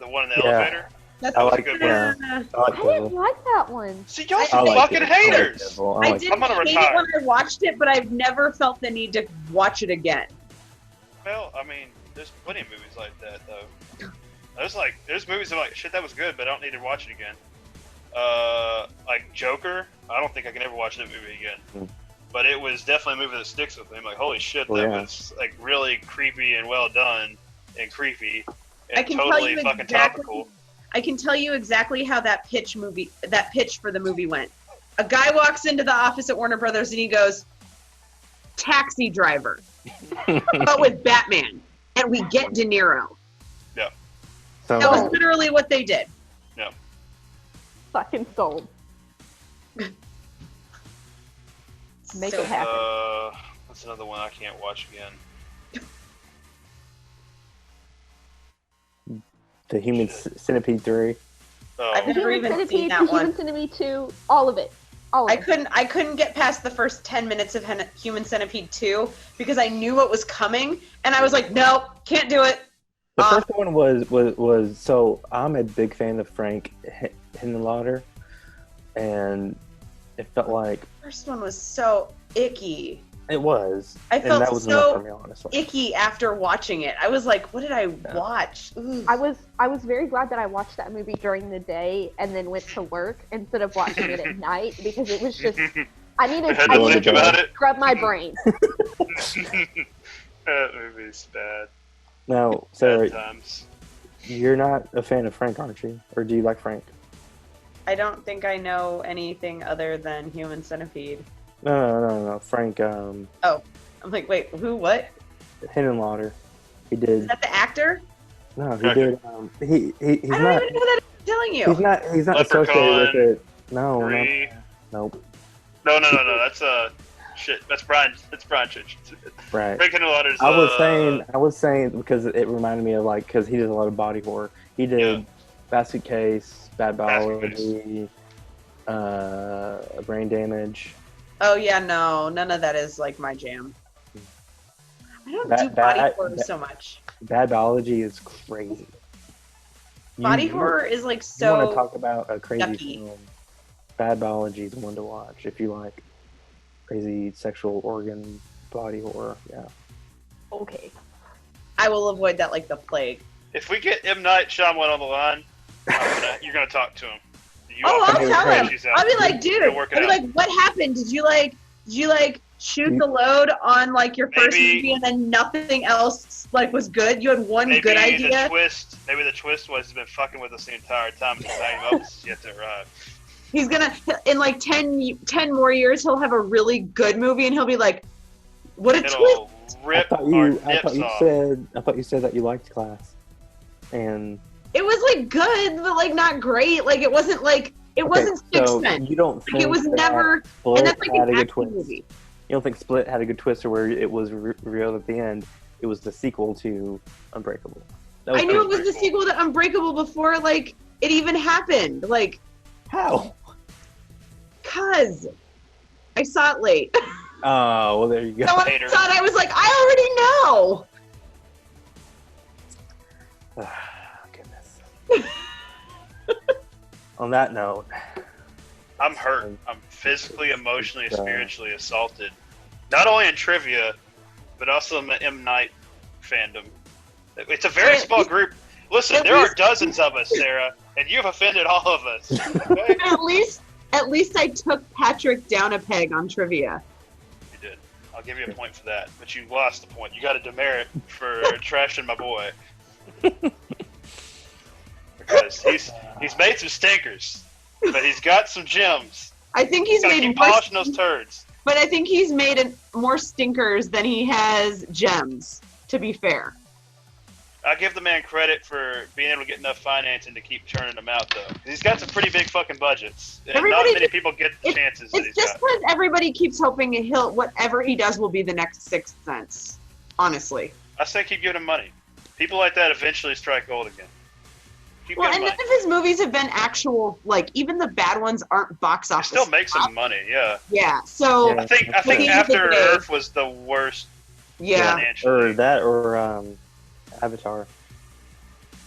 The one in the Yeah. elevator. That's I was a like good it. one. I like I didn't Devil. like that one. See, y'all I some like fucking it. I like haters. Devil. I like didn't I'm gonna hate retire. it when I watched it, but I've never felt the need to watch it again. Well, I mean, there's plenty of movies like that, though. There's movies that are like, shit, that was good, but I don't need to watch it again. Like Joker, I don't think I can ever watch that movie again. but it was definitely a movie that sticks with me. I'm like, holy shit, Oh, that yeah. was like really creepy and well done and creepy I and can tell totally you fucking exactly. topical. I can tell you exactly how that pitch for the movie went. A guy walks into the office at Warner Brothers and he goes, "Taxi driver," but with Batman, and we get De Niro. So That was literally what they did. Fucking sold. Make So it happen. That's another one I can't watch again. the Human Centipede 3. I've Oh, never Human even seen Centipede, that the one. Human Centipede 2, all of it. All of I it. couldn't get past the first 10 minutes of Human Centipede 2 because I knew what was coming, and I was like, no, can't do it. The first one was so I'm a big fan of Frank Henenlotter, and it felt like The first one was so icky. it was. I and felt that was so enough for me, honestly. icky after watching it. I was like, what did I watch? Ooh. I was very glad that I watched that movie during the day and then went to work instead of watching it at night because it was just I needed had to to think about it. scrub my brain. that movie's bad. Now, Bad Sarah, times. you're not a fan of Frank, aren't you? Or do you like Frank? I don't think I know anything other than Human Centipede. No. Frank I'm like, wait, who? What? Henenlotter. He Is did. that the actor? No, he did. He's I don't not. even know that I'm telling you. He's not associated with Leprechaun it. No, 3. nope. No. That's shit. That's Brian. That's Brian Church. Right. Frank Henenlotter's. I was saying because it reminded me of because he does a lot of body horror. He did Basket Case, Bad Biology, Brain Damage. Oh yeah, no, none of that is like my jam. I don't do That- body that- horror that- so much. Bad Biology is crazy. Body horror is like You want to so. talk about a crazy yucky. film? Bad Biology is one to watch if you like crazy sexual organ body horror. Yeah. Okay. I will avoid that like the plague. If we get M. Night Shyamalan on the line, you're gonna talk to him. You Oh, offer I'll him tell him. issues out. I'll be like, dude. We'll work it I'll be out. like, what happened? Did you shoot the load on like your first Maybe- movie and then nothing else like was good? You had one Maybe good the idea. twist was he's been fucking with us the entire time. And the magnum opus is yet to arrive. He's gonna in like 10 more years he'll have a really good movie and he'll be like, what a twist! It'll I rip thought our you nips off. said that you liked Class, and It was like good, but like not great. Like it wasn't Sixth so Sense. you don't Like think it was that never, Split and that's like had an a good action twist? movie. You don't think Split had a good twist, or where it was revealed at the end? It was the sequel to Unbreakable. That I knew it was pretty the sequel to Unbreakable before like it even happened. Like, How? cause I saw it late. Oh, well, there you go. So when I Hater. saw it, I was like, I already know. Goodness. On that note, I'm hurt. I'm physically, emotionally, spiritually assaulted. Not only in trivia, but also in the M. Night fandom. It's a very small group. Listen, there are dozens of us, Sarah, and you've offended all of us. Okay? At least I took Patrick down a peg on trivia. You did. I'll give you a point for that, but you lost the point. You got a demerit for trashing my boy. Because he's made some stinkers, but he's got some gems. I think he's Gotta made keep more, polishing those turds. but I think he's made more stinkers than he has gems. To be fair, I give the man credit for being able to get enough financing to keep churning them out, though. He's got some pretty big fucking budgets, and Everybody not many just- people get the chances that it's he's just got. because everybody keeps hoping whatever he does will be the next Sixth Sense. Honestly, I say keep giving him money. People like that eventually strike gold again. Keep well, giving and him none money. of his movies have been actual. Like even the bad ones aren't box He office. still makes flop. some money, yeah. Yeah. So Yeah. I think At the end of the After day- Earth was the worst yeah. financially. or that, or Avatar.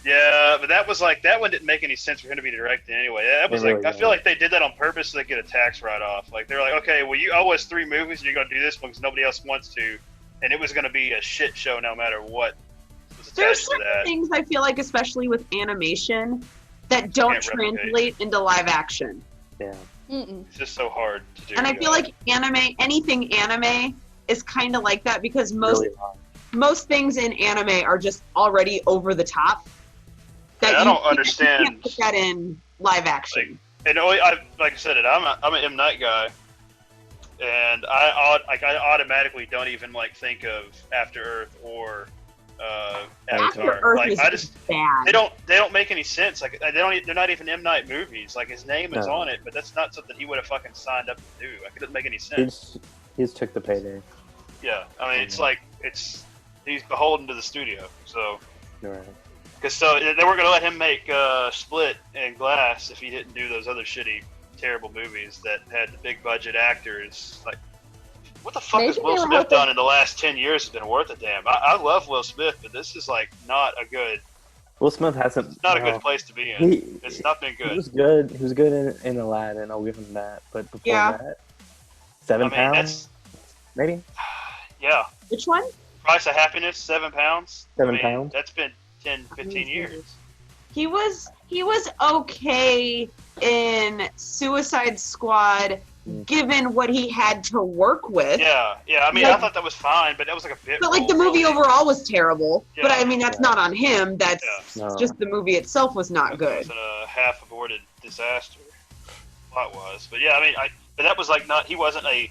Yeah, but that one didn't make any sense for him to be directing anyway. That was It really I feel like they did that on purpose so they get a tax write-off. Like they're like, okay, well you owe us 3 movies, and you're gonna do this one because nobody else wants to, and it was gonna be a shit show no matter what was There's attached to certain that. things I feel like, especially with animation, that don't Can't replicate. translate into live action. Yeah. Mm-mm. It's just so hard to do. And I feel like anything anime is kind of like that because Really most things in anime are just already over the top. I don't understand. You can't put that in live action. And like I said, I'm an M Night guy, and I automatically don't even like think of After Earth or Avatar. After Earth Like is I just bad. they don't make any sense. Like they're not even M Night movies. Like his name is on it, but that's not something he would have fucking signed up to do. Like it doesn't make any sense. He just took the payday. Yeah, I mean it's like he's beholden to the studio. So Right. because they weren't gonna let him make Split and Glass if he didn't do those other shitty, terrible movies that had the big budget actors. Like, what the fuck Maybe has Will they were Smith hoping- done in the last 10 years has been worth a damn. I love Will Smith, but this is like not a good. Will Smith hasn't. It's not a good place to be in. It's not been He good. was good. He was good in Aladdin. I'll give him that. But before that, 7 pounds, that's maybe yeah. Which one? Price of Happiness, 7 pounds. 7 pounds. That's been 10, 15 years. He was okay in Suicide Squad, given what he had to work with. Yeah. I mean, Like- I thought that was fine, but that was like a bit. But like the role, movie really. overall was terrible. But I Yeah. mean, that's not on him. That's No. just the movie itself was not It good. was a half-aborted disaster, plot-wise. But yeah, I mean, but that was like not. He wasn't a.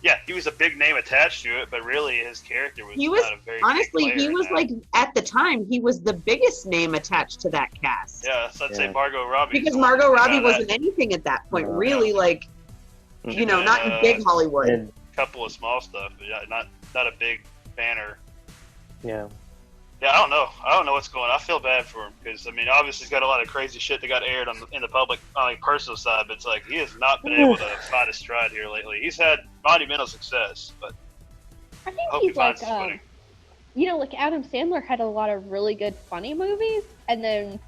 Yeah, he was a big name attached to it, but really his character was. He was not a very honestly, big he player was in that. like at the time he was the biggest name attached to that cast. Yeah, so I'd say Yeah. Margot Robbie. Because Margot Robbie wasn't anything at that point. No. Really, like Mhm. not in big Hollywood. And a couple of small stuff, but yeah, not a big banner. yeah, Yeah, I don't know what's going on. I feel bad for him because, I mean, obviously he's got a lot of crazy shit that got aired in the public, on a personal side, but it's like he has not been able to find a stride here lately. He's had monumental success, but I think I hope he he's like, finds his footing. like Adam Sandler had a lot of really good funny movies, and then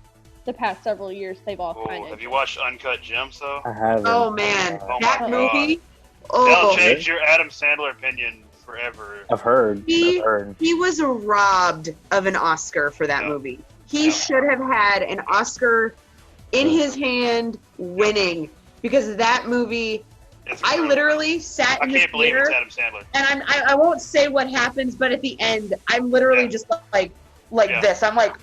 the past several years they've all Oh, kind have of. you watched Uncut Gems, though? I haven't. Oh man, Oh that my movie. That'll Oh, change your Adam Sandler opinion forever. I've heard. He- I've heard. he was robbed of an Oscar for that Yeah. movie. He Yeah. should have had an Oscar in his hand, winning, because that movie. It's I incredible. literally sat I in the can't believe theater. it's Adam Sandler. And I won't say what happens, but at the end, I'm literally Yeah. just like Yeah. this. I'm like,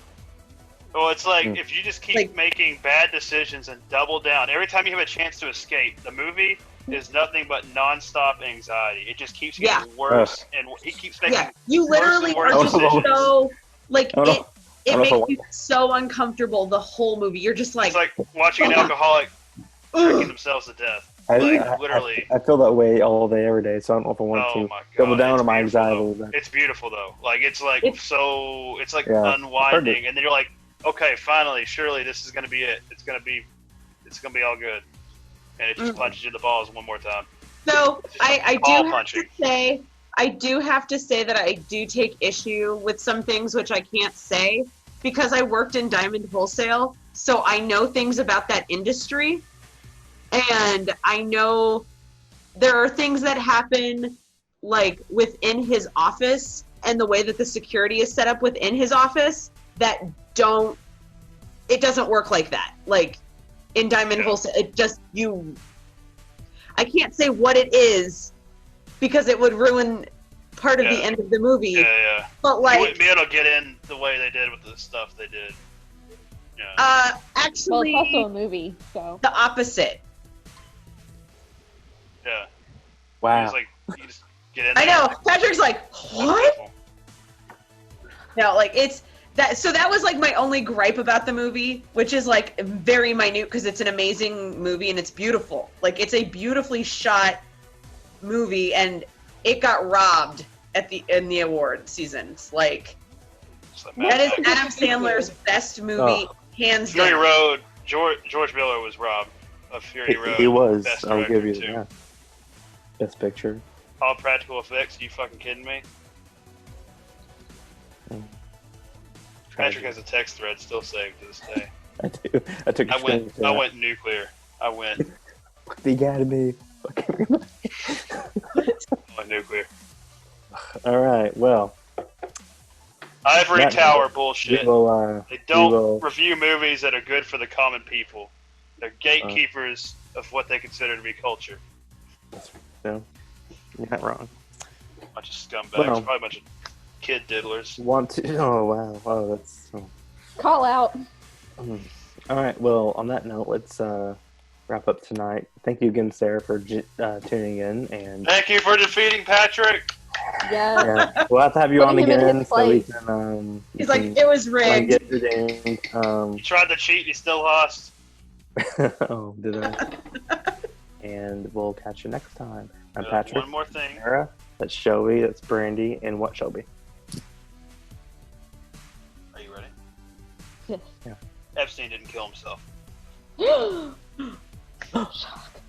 Well, it's like Mm. if you just keep Like- making bad decisions and double down, every time you have a chance to escape, the movie is nothing but nonstop anxiety. It just keeps getting worse, and he keeps making. yeah, you literally worse are and just worse decisions. so like I don't know. it I don't know makes you so uncomfortable the whole movie. You're just like, It's like watching an alcoholic drinking themselves to death. Like, literally. I feel that way all day, every day. So I don't know if I want Oh to my god! double down it's on my beautiful, anxiety a though. little bit. It's beautiful though. Like it's like It's- so. It's like Yeah, I've heard unwinding, it. and then you're like, okay, finally, surely this is gonna be it. It's gonna be all good, and it just Mm. punches you in the balls one more time. so I Ball do have punching. to say I do have to say that I do take issue with some things which I can't say because I worked in diamond wholesale, so I know things about that industry, and I know there are things that happen like within his office and the way that the security is set up within his office that it doesn't work like that. Like in diamond wholesale, it just I can't say what it is because it would ruin part of the Yeah. end of the movie. Yeah. But You like, wouldn't be able to get in the way they did with the stuff they did. Yeah. Well, actually, it's also a movie, so. the opposite. Yeah. Wow. It's like you just get in I there. know. Patrick's like, That's what? beautiful. No, like it's that. So that was like my only gripe about the movie, which is like very minute because it's an amazing movie and it's beautiful. Like it's a beautifully shot movie, and it got robbed in the award seasons. Like It's like that is Mad Max. Adam Sandler's best movie, hands Fury down. Road. George Miller was robbed of Fury Road. He was. Best I'll give you director, too. that. Best picture. All practical effects. Are you fucking kidding me? Patrick has a text thread still saved to this day. I do. I took a screenshot. I went nuclear. I went They got me. nuclear. All right. Well, Ivory That- Tower bullshit. we will. They don't will- review movies that are good for the common people. They're gatekeepers of what they consider to be culture. No, you're not wrong. Bunch of scumbags, Well- probably a bunch of kid diddlers. Want to? Oh wow, wow, that's. Call out. All right. Well, on that note, let's wrap up tonight. Thank you again, Sarah, for tuning in, and Thank you for defeating Patrick. Yes. yeah, we'll have to have you on Putting him in again his so we place. can. He's like, it was rigged. Get redeemed. He tried to cheat, he still lost. Oh, did I? And we'll catch you next time. I'm Uh, Patrick. One more thing. Sarah. That's Shelby. That's Brandy. And what Shelby? Are you ready? Yes. Epstein didn't kill himself. Shock.